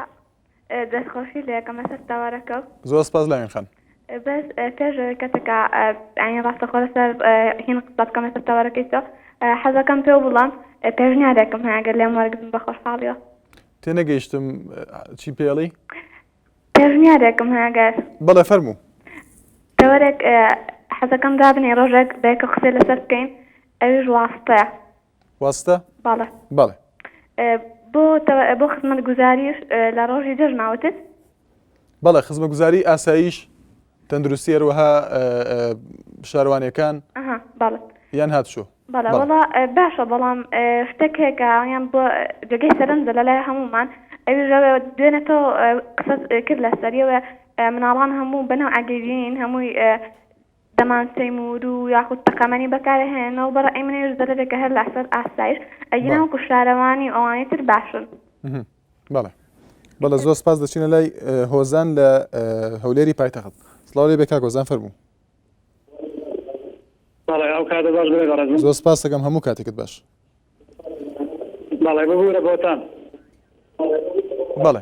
دەستخۆشی لە یەکەمە سەر تاوارەکە زۆر سپاس لاوین خان. بەس پێش کەسێکە ئەنی ڕاستەخۆ لەسەر هین قسە بکەمە سەر تاوارەکەیتە حەزەکەم پێ بڵام پێشنیارێکم هەیە ئەگەر لێم وەرگتم بە خۆشحاڵیەوە. تێنەگەیشتم چی پێڵی؟ پێشنیارێکم هەیە ئەگەر بەڵێ فەرموو. تەوەرێک حەزەکەم دابنێ ڕۆژێک بەیەکە قسەی لەسەر بکەین ئەویش واستەیە. واستە؟ بەڵێ. بەڵێ. بۆ خزمەتگوزاریش لە ڕۆژی جەژناوتت؟ بەڵێ خزمەتگوزاری ئاسایش تەندروستی هەروەها شارەوانیەکان بەڵێ یان هاتشۆ. بەڵێ وەڵا باشە بەڵام شتێک هەیەکە یان بۆ جێگەی سەرنجە لە لای هەمومان ئەویش دوێنێتەوە قسە کرد لە سەریەوە مناڵان هەموو بەناو ئاگەیبین هەمووی دەمان تەیمور و یاخود تەقەمەنی بەکارهێنەوە بەڕێی منێش دەرێکە هەر لەسەر ئاسایش ئەگەر وەکو شارەوانی ئەوانەی تر باشن. بەڵێ زۆر سپاس دەچینە لای هۆزان لە هەولێری پایتەخت. سڵاو لێ بێ کاک هۆزان فەرموو. ئەو کاتە باش بێ زۆر سپاس دەکەم هەموو کاتێکت باش. بەڵێ ببوورە بۆتان. بەڵێ.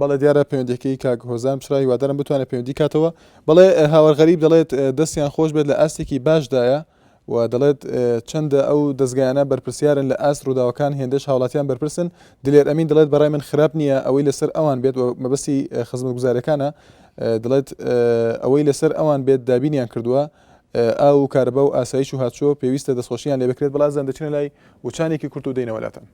بەڵێ دیارە پەیوەندیەکەی کاک هۆزان پشڕایی وادارم بتوانێت پەیوەندی کاتەوە. بەڵێ هاوەرغەریب دەڵێت دەستیان خۆش بێت لە ئاستێکی باشدایە و دەڵێت چەندە ئەو دەستگایانە بەرپرسیارن لە ئاست ڕووداوەکان هێندەش هاوڵاتیان بەرپرسن. دلێر ئەمین دەڵێت بەڕای من خراپ نییە ئەوەی لەسەر ئەوان بێت و مەبەستی خزمەتگوزارەکانە دەڵێت ئەوەی لەسەر ئەوان بێت دابینیان کردووە ئاو کارەبە و ئاسایش و هاتچۆ پێویستە دەستخۆشییان لێ بکرێت بەڵازان دەچنە لای وچانێکی کورت و دەینەوەلاتن.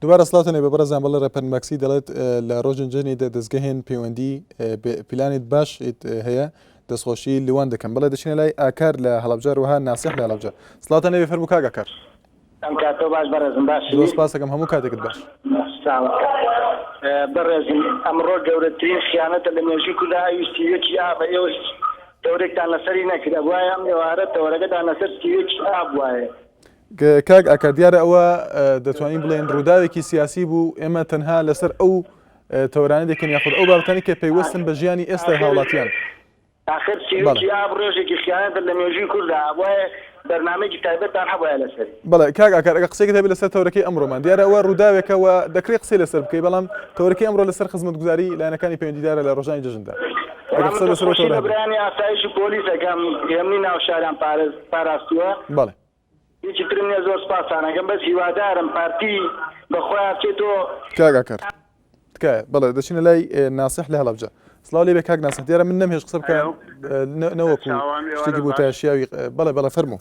دوبارە سڵاتەنێ بە بەرەزان بەڵێ ڕەپەر مەکسی دەڵێت لە ڕۆژنجەنی دەستگەهێن پەیوەندی پلانێت باش هەیە دەستخۆشی لیوان دەکەم بەڵێ دەچینە لای ئاکار لە هەڵەبجە وها ناسیح لە هەڵەبجە. سڵاتەنێ بێ فەرموو کاک ئاکار. ئەم کاتۆ باش بەڕێزم باش. زۆر سپاس دەکەم هەموو کاتێکت باش. بەڕێزم ئەمڕۆ گەورەترین خیانەتە لە مێژووی کورددا ویستیوێکی ئابە ئێوە تەورێکتان لەسەری نەکرا وایە ئەم ئێوارە تەوەرەکەتان لەسەر تیوێکی ئاب وایە. کاک ئاکار دیارە ئەوە دەتوانین بڵێن ڕووداوێکی سیاسی بوو ئێمە تەنها لەسەر ئەو تەوەرانە دەکەن یاخود ئەو بابەتانی کە پێیوەستن بە ژیانی ئێستا هاوڵاتیان. آخر تیوێکی ئاب ڕۆژێکی خیانەتە لە مێژووی کورددا وایە بەرنامەیەکی تایبەتان هەبوایە لەسەری. بەڵێ کاک ئاکار ئەگە قسێکت هەبێت لەسەر تەورەکەی ئەمڕۆمان دیارە ئەوە ڕووداوێکەوە دەکرێت قسەی لەسەر بکەی بەڵام تەورەکەی ئەمڕۆ لەسەر خزمەتگوزاری لایەنەکانی پەیوەندیدارە لە ڕۆژانی جەژندا. برانی ئاسایش و پۆلیسەکەم هێمنی ناو شاران پاراستووە. بەڵێ. هیچی ترم نییە زۆر سپاسانەکەم بەس هیوادارم پارتی بەخۆیان بچێتەوە. کاک ئاکار تکایە بەڵێ دەچینە لای ناسیح لە هەڵەبجە. سڵاو لێ بێ کاک ناسیح دیارە من نەمهێش قسە بکەم نەوەکو شتێکی بوو تایشیاوی بەڵێ فەرموو.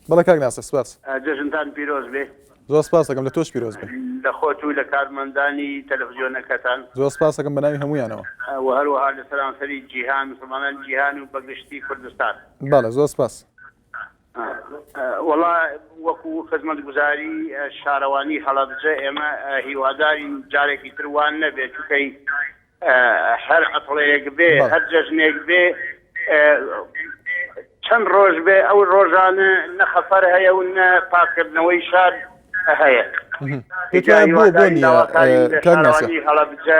بەڵێ کاک ناسیح سپاس. جەژنتان پیرۆز بێ. زۆر سپاس دەکەم لە تۆش پیرۆز بێ. لە خۆت و لە کارمەندانی تەلەڤیزیۆنەکەتان زۆر سپاس دەکەم بە ناوی هەموویانەوە. و هەروەها لە سەرانسەری جیهان مسلمانان جیهان و بەگشتی کوردستان. بەڵێ زۆر سپاس. وەڵا وەکو خزمەتگوزاری شارەوانی هەڵەبجە ئێمە هیوادارین جارێکی تروان نەبێت چکەی هەر عەتڵەیەک بێ هەر جەژنێک بێ چەند ڕۆژ بێ ئەو ڕۆژانە نە خەفەر هەیە و نە پاکردنەوەی شار هەیە. شارەوانی هەڵەبجە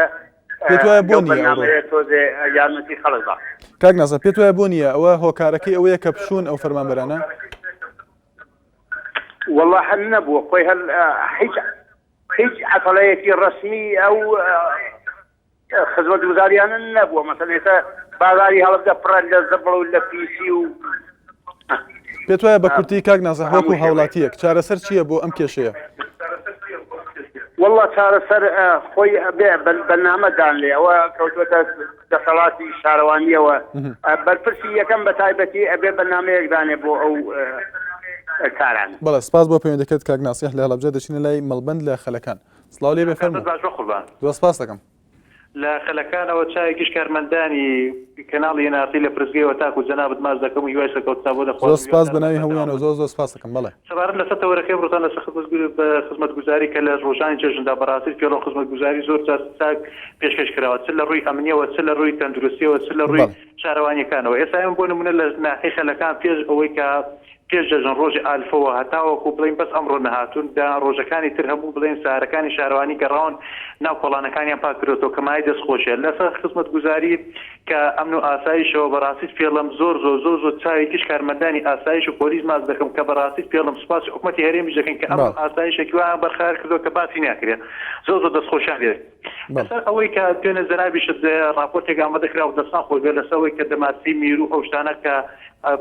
پێت وایە بۆ نییە بەرنامەیە تۆزێ یارمەتی خەڵکدا کاک ناسە پێت وایە بۆ نییە ئەوە هۆکارەکەی ئەوەیە کە پشوون ئەو فەرمانبەرانە والله هەل نەبووە خۆی هیچ عەتەڵەیەکی ڕەسمی ئەو خزمەتگوزاریانە نەبووە مەسەڵەن ئێستا بازاری هەڵبجە پڕە لە زەبڵ و لە پیسی و پێت وایە بە کورتی کاک ناسە وەکو هاوڵاتیەک چارەسەر چییە بۆ ئەم کێشەیە والله چارەسەر خۆی بەرنامەدان لێ ئەوە کەوتوەتە دەسەڵاتی شارەوانیەوە بەرپرسی یەکەم بە تایبەتی ئەبێ بەرنامەیەکدانێ بۆ ئەو کاران بەڵێ سپاس بۆ پەیوەندەکەت کاک ناسیح لە هەڵەبجە دەچینە لای مەڵبەند لە خەلەکان سڵاو لێ بێ فەرموو دووە سپاس دەکەم لە خەلەکانەوە چایەکیش کارمەندانی کەناڵی ناسی لە پرزگەیەوە تاکو جەنابەت ماز دەکەم و هیوای سەرکەوتنا بۆ دەخوازم زۆر سپاس بەناوی هەموویانەوە زۆر سپاس دەکەم بەڵێ سەبارەت لەسەر تەوەرەکەی بڕۆتان لەسەر خزمەتگوزاری کە لە ڕۆژانی چێژندا بەڕاستی پێڵۆ خزمەتگوزاری زۆر چاک پێشکەش کراوە چ لە ڕووی ئەمنیەوە چ لە ڕووی تەندروستیەوە چ لە ڕووی شارەوانیەکانەوە ئێستا ئێمە بۆ نمونە لە ناحیەی خەلەکان پێش ئەوەی کە پێش دەژن ڕۆژی ئالفەوە هەتاوەکو بڵین بەس ئەمڕۆ نەهاتوون دا ڕۆژەکانی تر هەموو بڵین سارەکانی شارەوانی گەڕاون ناو کۆڵانەکانیان پاکرێتەوە کە مای دەستخۆشیە لەسەر خزمەتگوزاری کە ئەمن و ئاسایشەوە بەڕاستی پێڵم زۆر چاوێکیش کارمەندانی ئاسایش و پۆلیس ماز دەکەم کە بەڕاستی پێڵم سوپاسی حکومەتی هەرێمیش دەکەن کە ئەم ئاسایشێکی وایان بەرخار کردەوە کە باسی ناکرێت زۆر دەستخۆشیان لێت لەسەر ئەوەی کە دوێنێ زەرابیشت راپۆرتێک ئامادەکرا و دەستان خۆی بێ لەسەوەی کە دەماسی میر و ئەو شتانە کە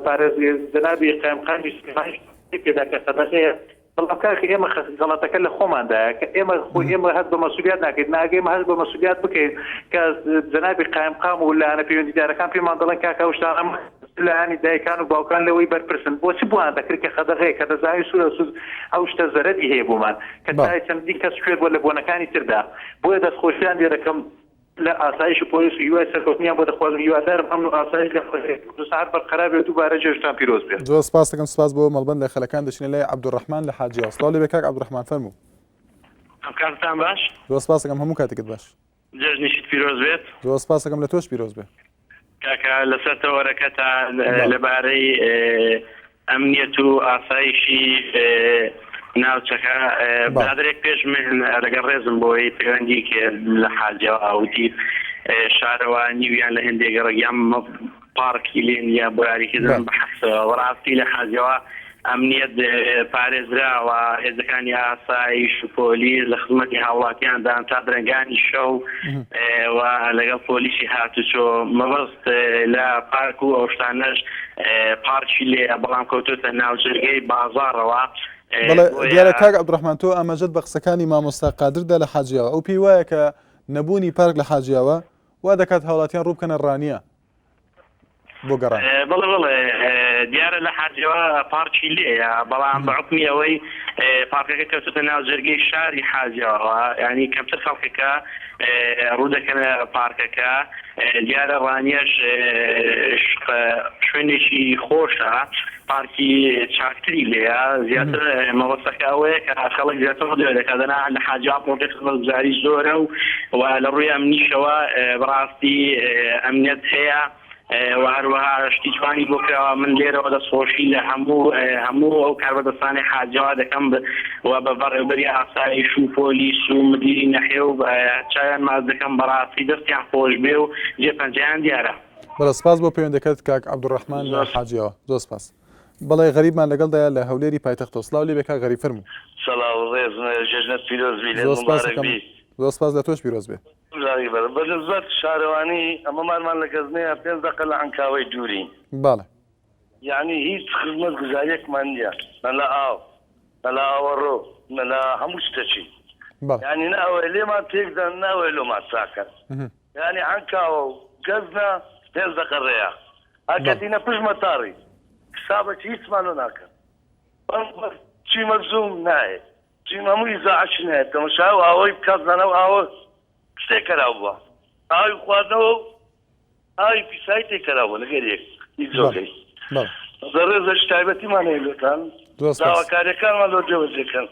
پارێزی جەنابی قایمقانی سپێمانیش پێدا کە سەبەتەیە بەڵام کاکە ئێمە غەڵەتەکە لە خۆماندایە کە ئێمە هەست بە مەسئولیت ناکەین ناگەی هەست بە مەسئولیت بکەین کە جەنابی قایمقام و لایەنە پەیوەندیدارەکان پێمان دەڵێن کاکە ئەو شتانە لایەنی دایکان و باوکان لەوەی بەرپرسن بۆچی بۆیان دەکرد کە خەدەغەیە کە دەزاوی سوورە سوز ئەو شتە زەرەری هەیە بۆمان کە تای چەندین کەس کوێر بۆ لە بۆنەکانی تردا بۆیە دەستخۆشیان لێ دەکەم لە ئاسایش و پۆلیس و هیوای سەرکەوتنیان بۆ دەخوازم هیوادارم ئەمن و ئاسایش لە ساعت بەرقەرار بێت و دووبارە جێژتان پیرۆز بێت زۆر سپاس دەکەم سپاس بۆ مەڵبەند لە خەلەکان دەچینە لای عەبدوڕەحمان لە حاجیەوە سڵاو لێ بێ کاک عەبدوڕەحمان فەرموو کاتتان باش زۆر سپاس دەکەم هەموو کاتێکت باش جێژنیشت پیرۆز بێت زۆر سپاس دەکەم لە تۆش پیرۆز بێ کاکە لەسەر تەوەرەکەتان لەبارەی ئەمنیەت و ئاسایشی ناوچەکە برادرێک پێش من لەگەڵ ڕێزم بۆی پەیوەندی کرد لە حاجەوە ئاوتی شارەوانی ویان لە هەندێک ڕێگەیان پارکی لێن یا بۆ یاریکردن بەحەسەوە وەڕاستی لە حاجەوە ئەمنیەت پارێزراوە هێزەکانی ئاسایش و پۆلیس لە خزمەتی هاوڵاتیاندان تا درەنگانی شەو و لەگەڵ پۆلیسی هاتوچۆ مەبەست لە پارک و ئەو شتانەش پارکی لێ بەڵام کەوتوتە ناوجێگەی بازاڕەوە بەڵێ دیارە کاک عەبدوڕەحمان تۆ ئاماژەت بە قسەکانی مامۆستا قادردا لە حاجیەوە ئەو پێی وایە کە نەبوونی پارک لە حاجیەوە وا دەکات هاوڵاتیان ڕوو بکەنە ڕانیە بۆ گەڕان بڵێ دیارە لە حاجەوە پارکی لێیە بەڵام بەعقمی ئەوەی پارکەکە کەوتوتە ناو جەرگەی شاری حاجەوە ینی کەمتر خەڵکەکە ڕوو دەکەنە پارکەکە دیارە ڕانیەش شوێنێکی خۆشە پارکی چاکتری لێە زیاتر مەوەستەکە ئەوەیە کە خەڵک زیاتر ڕوو دەکەدەنا لە حاجەوە پرۆژێک خزمەتگوزاری زۆرە و لە ڕووی ئەمنیشەوە بەڕاستی ئەمنیەت هەیە و هەروەها شتیجوانی بۆ کراوە من لێرەوە دەستخۆشی لە هەموو ئەو کاربەدەستانی حاجەوە دەکەم و بە بەڕێوەبەری ئاسایش و پۆلیس و مدیری نەحێ و چاویان ماز دەکەم بەڕاستی دەستیان خۆش بێ و جێپەنجەیان دیارە بەڵێ سپاس بۆ پەیوەندەکەت کاک عەبدوڕەحمان لە حاجیەوە زۆر سپاس بەڵێ غەریبمان لەگەڵدایە لە هەولێری پایتەختەوە سڵاو لێ بێ کاک غەریب فەرموو سەڵاو ڕێز جێژنت پیرۆز بی زۆر سپاس دەکەم زۆر سپاس لە تۆش پیرۆز بێ بەنسبەت شارەوانی ئەمەمانمان لە گەزنەیە 5 دقە لە عنکاوەی دوورین باڵێ یعنی هیچ خزمەتگوزاریەکمان نییە نە لە ئاو نە لە ئاوەڕۆ نە لە هەموو شتێکی یعنی ناوەی لێمان تێکدەن ناوەی لۆمان چاکەن یعنی عنکاوە و گەزنە 5 دقە ڕێیە ئاکەتینە پشت مەتاڕی حسابەکی هیچمان ناکەن چیمە زوم نایە چیم هەمووی زاعش نایە تەماشا و ئاوەی بکات زانە و ئاوە شتێک کەراو بووە ئاوی خواردنەوە و ئاوی پیسایی تێکەراوە لەگەر یەک هیچ زۆرگەی زەڕێزە تایبەتیمان هەیە لێتان داواکاریەکانمان لۆ جێبەجێکەن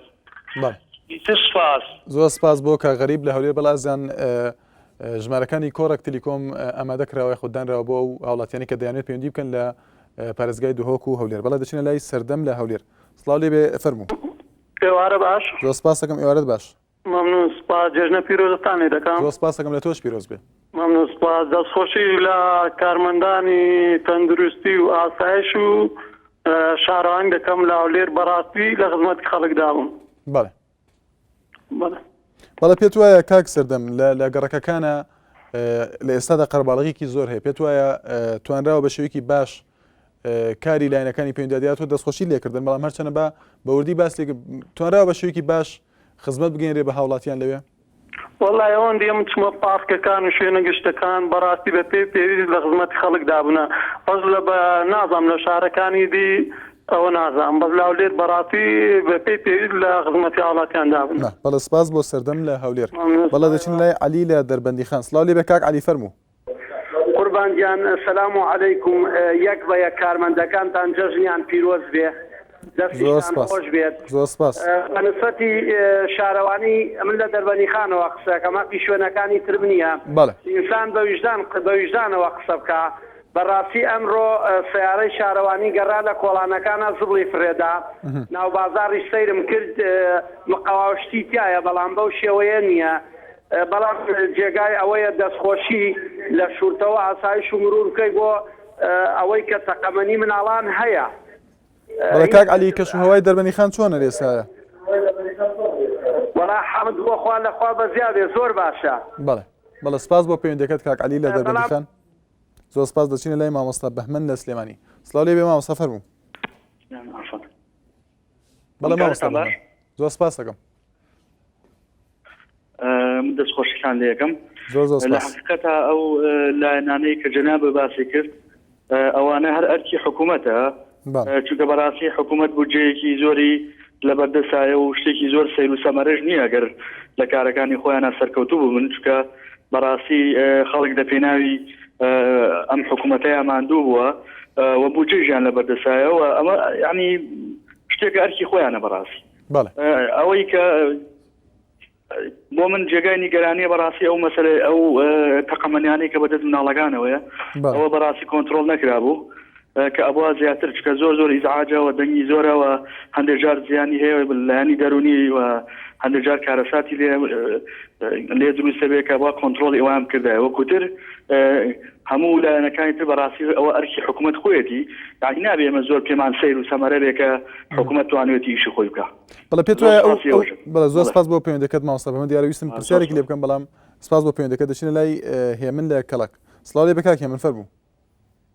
ئیتر سپاس زۆر سپاس بۆ کاک غەریب لە هەولێر بەڵازیان ژمارەکانی کۆڕێک تەلیکۆم ئامادە کراوە خوددانراوە بۆ ئەو هاوڵاتیانی کە دەیانێت پەیوەندی بکەن لە پارێزگای دوهۆک و هەولێر بەڵێ دەچینە لای سەردەم لە هەولێر سڵاو لێ بێ فەرموو ئێوارە باش زۆر سپاس دەکەم ئێوارەت باش مەمنون سوپاس جێژنە پیرۆزتانێ دەکەم زۆر سپاس دەکەم لە تۆش پیرۆز بێ مەمنون سوپاس دەستخۆشی لە کارمەندانی تەندروستی و ئاسایش و شارەوانی دەکەم لە هەولێر بەڕاستی لە خزمەتی خەڵکدا بووم. بەڵێ بەڵێ پێت وایە کاک سەردەم لە گەڕەکەکانە لە ئێستادا قەرەباڵغیەکی زۆر هەیە پێت وایە توانراوە بە شێوەیەکی باش کاری لایەنەکانی پەیوەندیدادیات و دەستخۆشی لێکردن بەڵام هەرچەنە بە وردی باس لێ توانراوە بە شێوەیەکی باش خزمەت بگەێنرێ بە هاوڵاتیان لەوێ وەڵای ئەوەن دێم چمە پارکەکان و شوێنە گشتەکان بەڕاستی بە پێویست لە خزمەتی خەڵکدا بوونە بەس لە بە نازام لە شارەکانی دی ئەوە نازام بەس لە هەولێر بەڕاستی بە پێویست لە خزمەتی هاوڵاتیاندا بوون. بەڵێ سپاس بۆ سەردەم لە هەولێر بەڵێ دەچین لای عەلی لە دەربەندی خان. سڵاو لێ بێ کاک عەلی فەرموو. قوربان گیان سەلام عەلەیکوم یەک بە یەک کارمەندەکانتان جەژنیان پیرۆز بێ دەستیان خۆش بێت. زۆر سپاس. بەنسبەتی شارەوانی من لە دەربەندی خانەوە قسەکە مافی شوێنەکانی ترم نییە ئینسان بە ویژدانەوە قسە بکە بەڕاستی ئەمڕۆ سیارەی شارەوانی گەڕا لە کۆڵانەکانە زبڵی فرێدا ناو بازاڕی سەیرم کرد مقاوشتی تایە بەڵام بەو شێوەیە نییە بەڵام جێگای ئەوەیە دەستخۆشی لە شورتەوە ئاسایش و مرور بکەی بۆ ئەوەی کە تەقەمەنی مناڵان هەیە. بەڵێ کاک عەلی کەشوهەوای دەربەندی خان چۆنە لێسایە؟ وەڵا حەمد بۆخوا لەخوا بە زیادێ زۆر باشە. بەڵێ سپاس بۆ پەیوەندیەکەت کاک عەلی لە دەربەندی خان. زۆر سپاس دەچینە لای مامۆستا بەهمەن لە سلێمانی. سڵاو لێ بێ مامۆستا فەرموو. بەڵێ مامۆستا زۆر سپاس دەکەم. دەستخۆشیتان لێ یەکەم زۆر لە حقیقەتە ئەو لایەنانەی کە جەنابە باسی کرد ئەوانە هەر ئەرکی حکوومەتە چونکە بەڕاستی حکوومەت بودجەیەکی زۆری لە بەردەسایە و شتێکی زۆر سەیر و سەمەرەش نییە گەر لە کارەکانی خۆیانە سەرکەوتوو بوو من چونکە بەڕاستی خەڵک دە پێناوی ئەم حکوومەتەیە ماندوو بووە و بودجەیان لە بەردەسایەوە ئەمە یعنی شتێکە ئەرکی خۆیانە بەڕاستی ئەوەی کە بۆ من جێگای نیگەرانیە بەڕاستی ئەو مەسەلەی ئەو تەقەمەنیانەی کە بەدەست مناڵەکانەوەیە ئەوە بەڕاستی کۆنتترۆل نەکرا بوو کە ئەوە زیاتر چکە زۆر ئیزعاجەوە دەنگی زۆرەوە هەندێک جار زیانی هەیە لایەنی دەرونی و هەندێک جار کارەساتی لێ دروستە بێ کە بۆ کۆنتترۆل ئێوەیان کردایە وەکوتر هەموو لایەنەکانی تر بەڕاستی ئەوە ئەرکی حکوومەت خۆیەتی یعنی نابێ ئێمە زۆر پێمان سەیر و سەمەرە بێ کە حکوومەت توانێتی ئیشی خۆی بکە. بەڵێ پێت وایە بەڵێ زۆر سپاس بۆ پەیوەندیەکەت مامۆستا بەمە دیارەویستم پرسیارێکی لێ بکەم بەڵام سپاس بۆ پەیوەندیەکەت دەچینە لای هێمن لە کەڵک. سڵاو لێ بێ کاک هێمن فەرموو.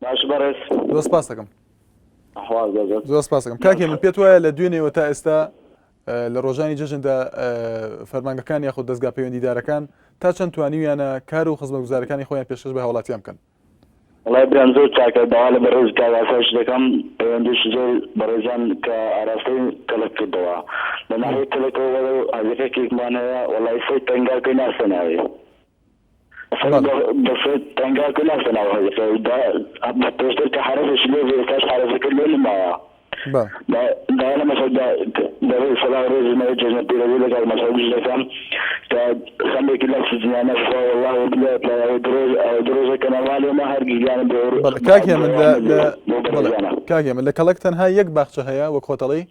باش بەڕێز زۆر سپاس دەکەم. زۆر سپاس دەکەم کاک هێمن پێت وایە لە دوێنێەوە تا ئێستا لە ڕۆژانی جەژندا فەرمانگەکان یاخود دەستگا پەیوەندیدارەکان تا چەند توانیویانە کار و خزمەتگوزارەکانی خۆیان پێشکەش بە هاوڵاتیان بکەن؟ وڵای بران زۆر چاکە داوا لە بەڕێز کاواسەش دەکەم پەیوەندیش زۆر بەڕێزان کە ئاراستەی کەلک کردەوە لە ناحیە کەلکەوە هەزەکێکمانەیە وڵای سەی تەنگار پێی ناسەناوێ بەسێت تەنگار پێی ناسەناوە هەزەکە پێشتر کە حرەزەشی لێ ئێستاش حرەزەکە لێ نمایە داوای لە مەسەدا دەڕێ سەلاو ڕێزمەوە جێژنە پیرەوی لەگەڵ مەسەدیش دەکەم کە خەمێکی لە سزیانە والله وبلات درۆژەکە نەوالێ مە هەرگیزیانە کاگێ من لە کەڵک تەنها یەک باخچە هەیە وەک خۆتەڵی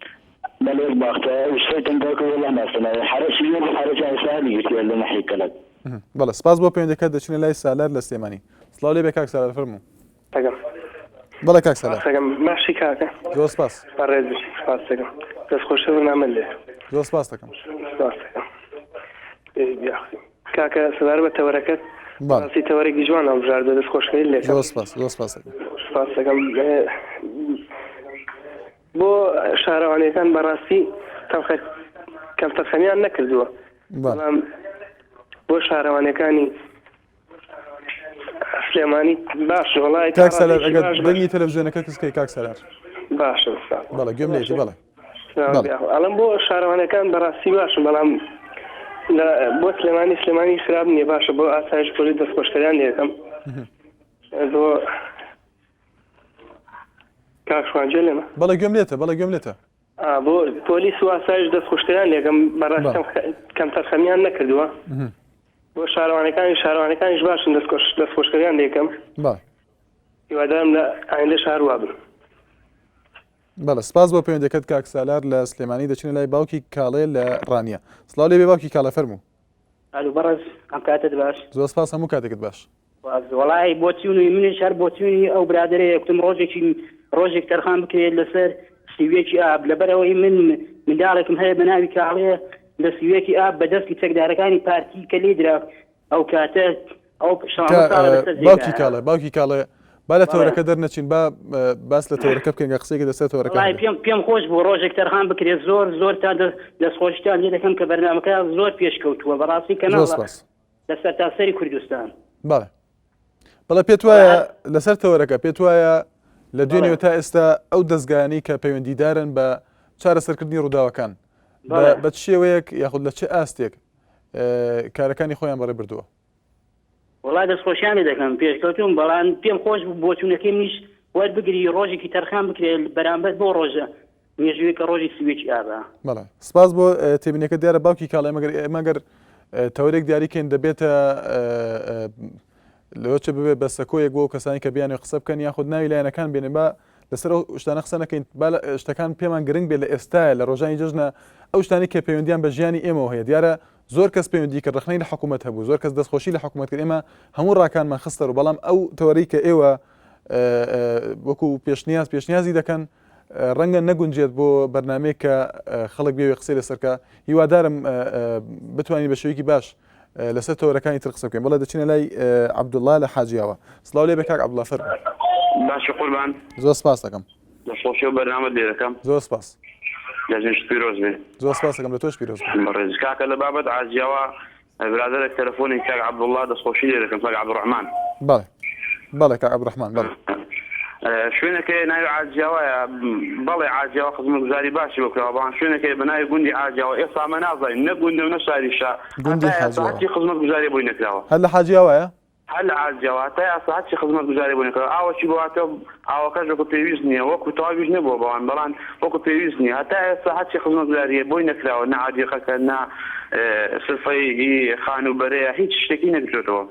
بەڵێ یەک باخچە شتێک تەنگارکە وڵا ناسەناوێ حرەشی حرەشی ئەسانی گرتووە لە ناحیە کەلک. بەڵێ سپاس بۆ پەیوەندیەکەت دەچینە لای سالار لە سلێمانی. سڵاو لێ بێ کاک سالار فەرموو. بەڵێ کاک سالار ماشی کاکە زۆر سپاس بەڕێز سپاس دەکەم دەستخۆشە بنامە لێ زۆر سپاس دەکەم کاکە سەدار بە تەوەرەکەت باسی تەوەرێکی جوان هەڵبژاردە دەستخۆشکەی لێ زۆر سپاس سپاس دەکەم بۆ شارەوانیەکان بەڕاستی کەمتەرخەمیان نەکردووە بەڵام بۆ شارەوانیەکانی سلێمانی باش وڵای کاک سەلار ئەگەر دەنگی تەلەڤیزیۆنەکە کەسکەی کاک سەلار باشە بەڵێ گوێم لێتی بەڵێ ئەڵم بۆ شارەوانەکان بەڕاستی باشن بەڵام بۆ سلێمانی خراب نییە باشە بۆ ئاسایش پۆلی دەستخۆشکەریان لێکەم بۆ کاک شوانجێ لێمە بەڵێ گوێم لێتە بۆ پۆلیس و ئاسایش دەستخۆشکەریان لێکەم بەڕاستم کەمتەرخەمیان نەکردووە بۆ شارەوانەکانیش باشن دەستخۆشکەریان لێکەم هیوادارم لە ئایندە شار وا بن. بەڵێ سپاس بۆ پەیوەندەکەت کاک سالار لە سلێمانی دەچینە لای باوکی کاڵێ لە ڕانیە. سڵاو لێ بێ باوکی کاڵە فەرموو. ئەلو بەڕێز ئەم کاتت باش. زۆر سپاس هەموو کاتێکت باش. وەڵای بۆچوونی منیش هەر بۆچوونی ئەو برادرەیە کوتم ڕۆژێک تەرخان بکرێت لەسەر سیوێکی ئاب لەبەرەوەی من منداڵێکم هەیە بە ناوی کاڵێ لە سیوێکی ئاب بەدەستی چەکدارەکانی پارتی کە لێ درا ئەو کاتە ئەو باوکی کاڵێ با لە تەورەکە دەرنەچین باس لە تەورەکە بکەین قسەیەکی دەسێت تەورەکە پێم خۆش بوو ڕۆژێک تەرخان بکرێت زۆر تا دەستخۆشیان لێ دەکەم کە بەرنامەکە زۆر پێشکەوتووە بەڕاستی کەناڵ لەسەر تاسەری کوردستان. بەڵێ پێت وایە لەسەر تەورەکە پێت وایە لە دوێنێ تا ئێستا ئەو دەستگایانی کە پەیوەندیدارن بە چارەسەرکردنی ڕووداوەکان بە شێوەیەک یاخود لە چه ئاستێک کارەکانی خۆیان بەڕێ بردووە؟ وڵای دەستخۆشیانی دەکەم پێشکەوتوم بەڵام پێم خۆش بوو بۆچوونەکەی منیش وەر بگری ڕۆژێکی تەرخان بکرێت بەرامبەر بۆ ڕۆژە مێژوویەکە ڕۆژی سوێکی ئابا. بەڵێ سپاس بۆ تێبینەکە دیارە باوکی کاڵێ مەگەر تەورێک دیاریکەین دەبێتە لەوەچە ببێ بە سەکۆیەک بۆ کەسانی کە بیانێ قسە بکەن یاخود ناوی لایەنەکان بێنێ با لەسەر شتانە قسە نەکەین شتەکان پێمان گرنگ بێت لە ئێستاە لە ڕۆژانی جەژنە ئەو شتانی کە پەیوەندیان بە ژیانی ئێمەوە هەیە دیارە زۆر کەس پەیوەندی کە ڕخنەی لە حکوومەت هەبوو زۆر کەس دەستخۆشی لە حکوومەت کرد ئێمە هەموو ڕاکانمان خستەر و بەڵام ئەو تەوەرەی کە ئێوە وەکو پێشنیازی دەکەن ڕەنگە نەگونجێت بۆ بەرنامەیە کە خەڵک بێوێ قسەی لەسەرکە هیوادارم بتوانین بە شێوەیەکی باش لەسەر تەورەکانی تر قسە بکەین. بەڵێ دەچینە لای عەبدوڵڵا لە حاجیاوە. سڵاو لێ بێ کاک عەبدوڵڵا فەرموو. باشە قوربان زۆر سپاس دەکەم دەستخۆشی و بەرنامەت لێ دەکەم. زۆر سپاس دەژنش پیرۆز بێ. زۆر سپاس دەکەم لە تۆش پیرۆز بەڕێز کاکە لە بابەت عاجیاوە برادرێک تەلەفۆنی کاک عەبدوڵڵا دەستخۆشی لێ دەکەم کاک عەبدوڕەحمان. بەڵێ کاک عەبدوڕەحمان بەڵێ شوێنەکەی ناوی عاجیاوەیە بەڵێ عاجیاوە خزمەتگوزاری باشی بۆ کراوە بەڵام شوێنەکەی بە ناوی گوندی عاجیاوە ئێستا ئەمە نازانین نە گوندە و نە شاریشە هەتی خزمەتگوزاری بۆی نەکراوە. هەر لە حاجیاوەیە؟ هەر لە عاجیاوە هەتا ئێستا هەچی خزمەتگوزاری بۆی نەکراوە ئاوەشی بۆهاتە ئاوەکەش وەکو پێویست نییە وەکو تەواویش نەبووە بەڵام وەکو پێویست نییە هەتا ئێستا هەچی خزمەتگوزاریە بۆی نەکراوە نە عادیقەکە نە سفەی خانوبەرەیە هیچ شتێکی نەکردوێتەوە.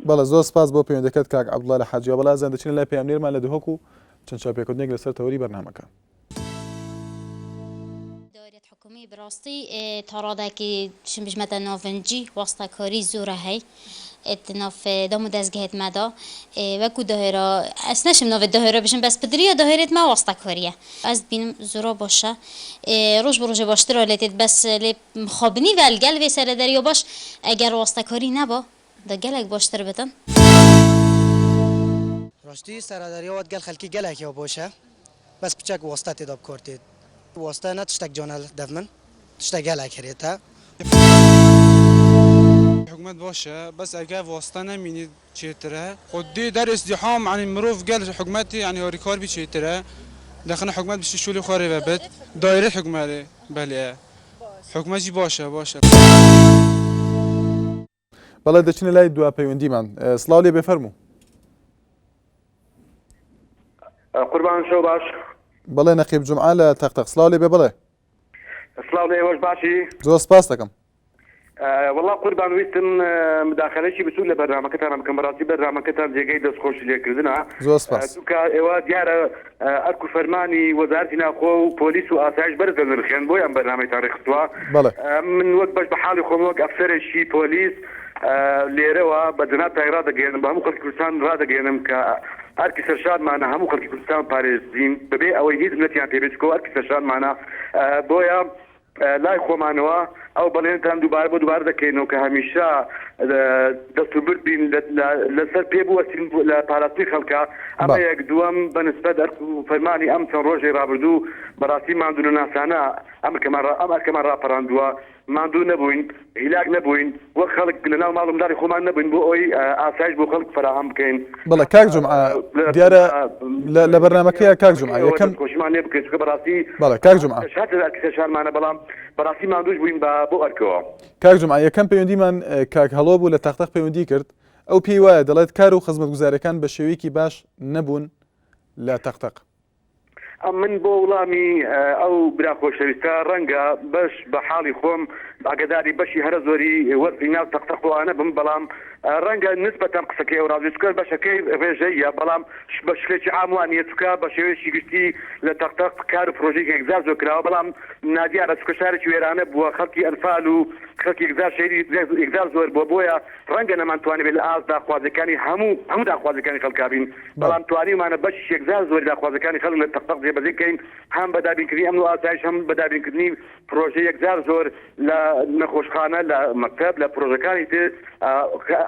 بەڵێ زۆر سپاس بۆ پەیوەندەکەت کاک عەبدوڵڵا لە حاجیاوە. بەڵا زیان دەچینە لای پەیامنێرمان لە دهۆک و چەند چاپێکوتنێک لەسەر تەوەری بەرنامەکە. حکومی براستی تارادکی شنبیشمت نافنجی واسطه کاری زوره هی اتناف دامو دزگهت مدا و کو دهرا اسنشم ناف دهرا بشم بس بدریه دهرت ما واسطه کاریه از بینم زورا باشه روز بروز باشتر لتید بس ل مخابنی و الگل و سر دریا باش اگر واسطه کاری نبا دگلک باشتر بدن راستی سر دریا ود گل خلکی گلک یا باشه بس بچک واسطه تداب کردید واسطه نه تشتک جانل دفمن تشتک گلک هریتا حکومت باشه بس اگر واسطه نمینید چیتره خودی در ازدحام عن مروف قال حکومتی یعنی هاریکار بی چیتره داخل حکومت بشه شولی خواره و بد دایره حکومت بله حکومتی باشه بەڵێ دەچینە لای دوا پەیوەندیمان. سڵاو لێ بێ قوربان شەو باش. بەڵێ نەقیب جومعە لە تەختەق. سڵاو لێ بێ بڵێ. سڵاو لێ وەش باشی. زۆر سپاس دەکەم. والله قوربان ویستم مداخلەیەکی بچوو لە بەرنامەکەتان بکەم بەڕاستی بەرنامەکەتان جێگەی دەستخۆشی لێکردنە. زۆر سپاس. چونکە ئێوە دیارە ئەرک و فەرمانی وەزارەتی ناوخۆ و پۆلیس و ئاسایش بەرز دەنرخێن بۆیان بەرنامەیتان ڕێخستووە. من وەک بەش بە حاڵی خۆم وەک ئەفسەرێکی پۆلیس لێرەوە بە جناتای ڕادەگەێنم بە هەموو خەڵکی کوردستان ڕادەگەێنم کە ئەرکی سەرشادمانە هەموو خەڵکی کوردستان پارێزین بەبێ ئەوەی هیچ نەتیان پێبێت چکۆ ئەرکی سەرشادمانە بۆیە لای خۆمانەوە ئەو بەڵێنتان دووبارە دەکەینەوە کە هەمیشە دەست و برد بین لەسەر پێبوەستین لە پاراستنی خەڵکە ئەمە یەک دووەم بەنسبەت ئەرک و فەرمانی ئەم چەند ڕۆژەی ڕابردوو بەڕاستی ماندوو ناسانە ئەم ئەرکەمان ڕاپەڕاندووە ماندوو نەبووین هیلاک نەبووین وەک خەڵک لەناو ماڵمداری خۆمان نەبووین بۆ ئەوی ئاسایش بۆ خەڵک فراهەم بکەین. بەڵێ کاک جومعە دیارە لە بەرنامەکەیە کاک جومعە یەکەم خۆشیمان لێ بکەین چونکە بەڕاستی بەڵێ کاک جومعە ئەرکی سەرشادمانە بەڵام بەڕاستی ماندووش بووین بۆ ئەرکەوە. کاک جومعە یەکەم پەیوەندیمان کاک هەڵۆ بوو لە تەختەق پەیوەندی کرد ئەو پێی وایە دەڵێت کار و خزمەتگوزاریەکان بە شێوەیەکی باش نەبوون لە تەختەق. من بۆ وڵامی ئەو برا خۆشەویستە ڕەنگە بەش بە حاڵی خۆم ئاگداری بەشی هەرە زۆری وەرزی ناو تەختەخواانە بم بەڵام ڕەنگە نسبەتەن قسەکەی ئەو ڕازیچکە بەشەکەی ڕێژەیە بەڵام بە شلێکی ئاموانیە چکە بە شێوەیەکی گشتی لە تەختەخ کار و پرۆژێکی ئەگزار زۆر کراوە بەڵام نادیارە چکە شارێکی وێرانە بووە خەڵکی ئەنفال و خەڵکی ئەگزار شێری ئەگزار زۆر بۆیە ڕەنگە نەمانتوانێت بێت لە ئاز داخوازەکانی هەموو داخوازەکانی خەڵکابین بەڵام توانیمانە بەشی ئەگزار زۆری داخوازەکانی خەڵک لە تەختەخ جێبەجێکەین هەم بەدابینکردنی ئەمن و ئاسایش هەم بەدابینکردنی پرۆژەی ئەگزار زۆر لە نەخۆشخانە لە مەکتەب لە پرۆژەکانی تر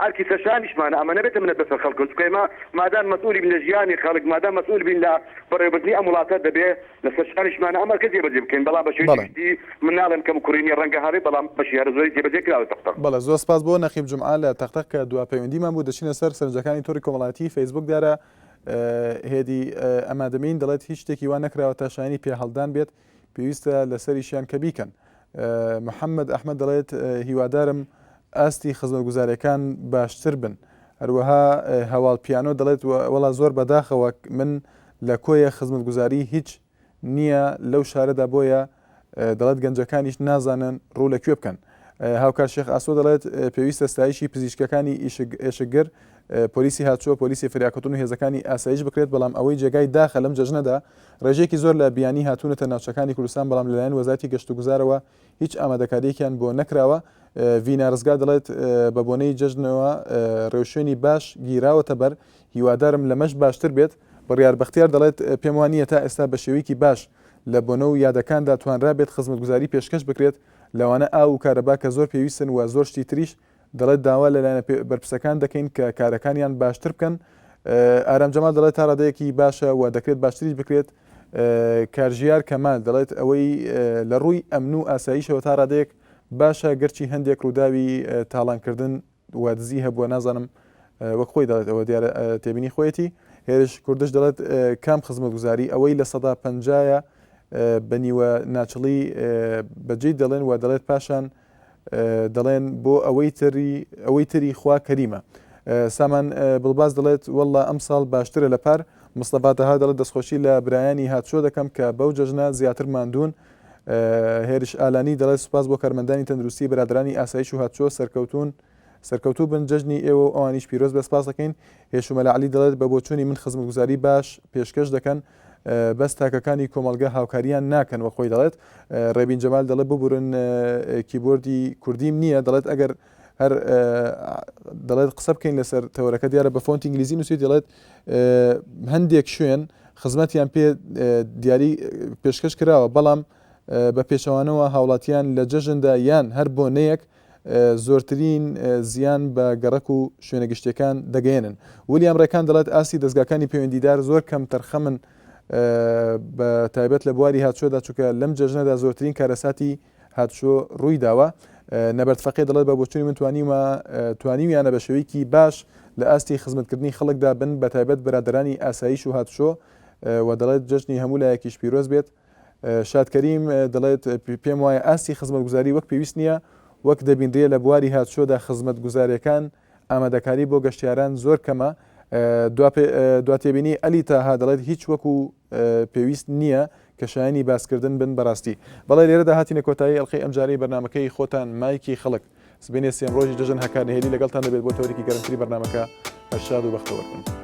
ئەرکی سەشانیشمانە ئەمە نەبێتە منە بەسەر خەڵک چکەمە مادام مەسئولی بین لە ژیانی خەڵک مادام مەسئول بین لە بەڕێوەبردنی ئەم وڵاتە دەبێت لە سەرشانیشمانە ئەمە کە جێبەجێ بکەین بەڵام بە شێوەیەکی من ناڵێم کەم کوڕینی ڕەنگە هەبێت بەڵام بەشی هەرە زۆری جێبەجێ کراوە تەختەخ. بەڵێ زۆر سپاس بۆ نەخیب جومعە لە تەختەخ کە دواپەیوەندیمان بوو دەچینە سەر سەرنجەکانی تۆڕی کۆمەڵایەتی فەیسبووکدارە هێدی ئەمادەمین دەڵێت هیچ شتێکی وا نەکراوە تا شایانی پێ هەڵدان بێت پێویستە لەسەریشیان کە بیکەن. محەممەد ئەحمەد دەڵێت هیوادارم ئاستی خزمەتگوزاریەکان باشتر بن. هەروەها هەواڵ پیانۆ دەڵێت وەڵا زۆر بەداخەوە من لە کۆیە خزمەتگوزاری هیچ نییە لەو شارەدا بۆیە دەڵێت گەنجەکانیش نازانن ڕوو لەکوێ بکەن. هاوکار شێخ ئاسۆ دەڵێت پێویستە ستایشی پزیشکەکانی ئێشەگر پۆلیسی هاتچووە پۆلیسی فریاکەوتن و هێزەکانی ئاسایش بکرێت بەڵام ئەوەی جێگای داخە لەم جەژنەدا ڕێژێکی زۆر لە بیانی هاتوونەتە ناوچەکانی کوردستان بەڵام لەلایەن وەزارەتی گەشت و گوزارەوە هیچ ئامادەکاریەکیان بۆ نەکراوە. ڤینارزگا دەڵێت بە بۆنەی جەژنەوە ڕێوشێنی باش گیراوەتە بەر هیوادارم لەمەش باشتر بێت. بڕیار بەختیار دەڵێت پێم وانییە تا ئێستا بە شێوەیەکی باش لە بۆنە و یادەکاندا توانرا بێت خزمەتگوزاری پێشکەش بکرێت لەوانە ئاو و کارەبا کە زۆر پێویستن و زۆر شتی تریش دەڵێت داوا لەلایەنە بەرپرسەکان دەکەین کە کارەکانیان باشتر بکەن. ئارام جەمال دەڵێت تا ڕادەیەکی باشە و دەکرێت باشتریش بکرێت. کارژیار کەمال دەڵێت ئەوەی لە ڕووی ئەمن و ئاساییشەوە تا ڕادەیەک باشە گەرچی هەندێک ڕووداوی تاڵانکردن و دزی هەبووە نازانم وەک خۆی دەڵێت ئەوە دیارە تێبینی خۆیەتی. هێرش کوردش دەڵێت کام خزمەتگوزاری ئەوەی لە سەدا 50 بە نیوە ناچڵی بەجێ دەڵێن و دەڵێت پاشان دەڵێن بۆ ئەوەی تری خوا کەریمە. سامان بڵباز دەڵێت وەڵا ئەم ساڵ باشترە لە پار. مستەفاتەها دەڵێت دەستخۆشی لە برایانی هاتشۆ دەکەم کە بەو جەژنە زیاتر ماندوون. هێرش ئالانی دەڵێت سوپاس بۆ کارمەندانی تەندروستی برادرانی ئاسایش و هاتشۆ سەرکەوتوو بن جەژنی ئێوە و ئەوانیش پیرۆز بە سپاس دەکەین. هێشومەلە عەلی دەڵێت بە بۆچوونی من خزمەتگوزاری باش پێشکەش دەکەن بەس تاکەکانی کۆمەلگە هاوکاریان ناکەن وە خۆی دەڵێت. ڕێبین جەمال دەڵێت ببورن کیبۆردی کوردیم نییە دەڵێت ئەگەر هەر دەڵێت قسە بکەین لەسەر تەورەکە دیارە بە فۆنتی ئینگلیزی نووسیت دەڵێت هەندێک شوێن خزمەتیان پێ دیاری پێشکەش کراوە بەڵام بە پێچەوانەوە هاوڵاتیان لە جەژندا یان هەر بۆنەیەک زۆرترین زیان بە گەڕک و شوێنە گشتەکان دەگەێنن. ولیام ڕێکان دەڵێت ئاسی دەستگاکانی پەیوەندیدار زۆر کەم تەرخەمن بە تایبەت لە بواری هاتشۆدا چووکە لەم جەژنەدا زۆرترین کارەساتی هاتشۆ ڕووی داوە. نەبەرد فەقێ دەڵێت بە بۆچوونی من توانیویانە بە شێوەیەکی باش لە ئاستی خزمەتکردنی خەڵکدا بن بە تایبەت برادرانی ئاسایش و هاتشۆ و دەڵێت جەژنی هەموو لایەکیش پیرۆز بێت. شادکەریم دەڵێت پێم وایە ئاستی خزمەتگوزاری وەک پێویست نییە وەک دەبیندرێ لە بواری هاتشۆدا خزمەتگوزاریەکان ئامادەکاری بۆ گەشتیاران زۆر کەمە. دواتێبینی ئەلی تاها دەڵێت هیچ وەکو پێویست نییە کە شایانی باسکردن بن بەڕاستی. بەڵێ لێرەدا هاتینە کۆتایی ئەڵقەی ئەمجارەی بەرنامەکەی خۆتان مایکی خەڵک سبینێ سێم ڕۆژی جەژن هەکارنهێلی لەگەڵتان دەبێت بۆ تەورێکی گەرمتری بەرنامەکە هەرشاد و بەختەوەربن.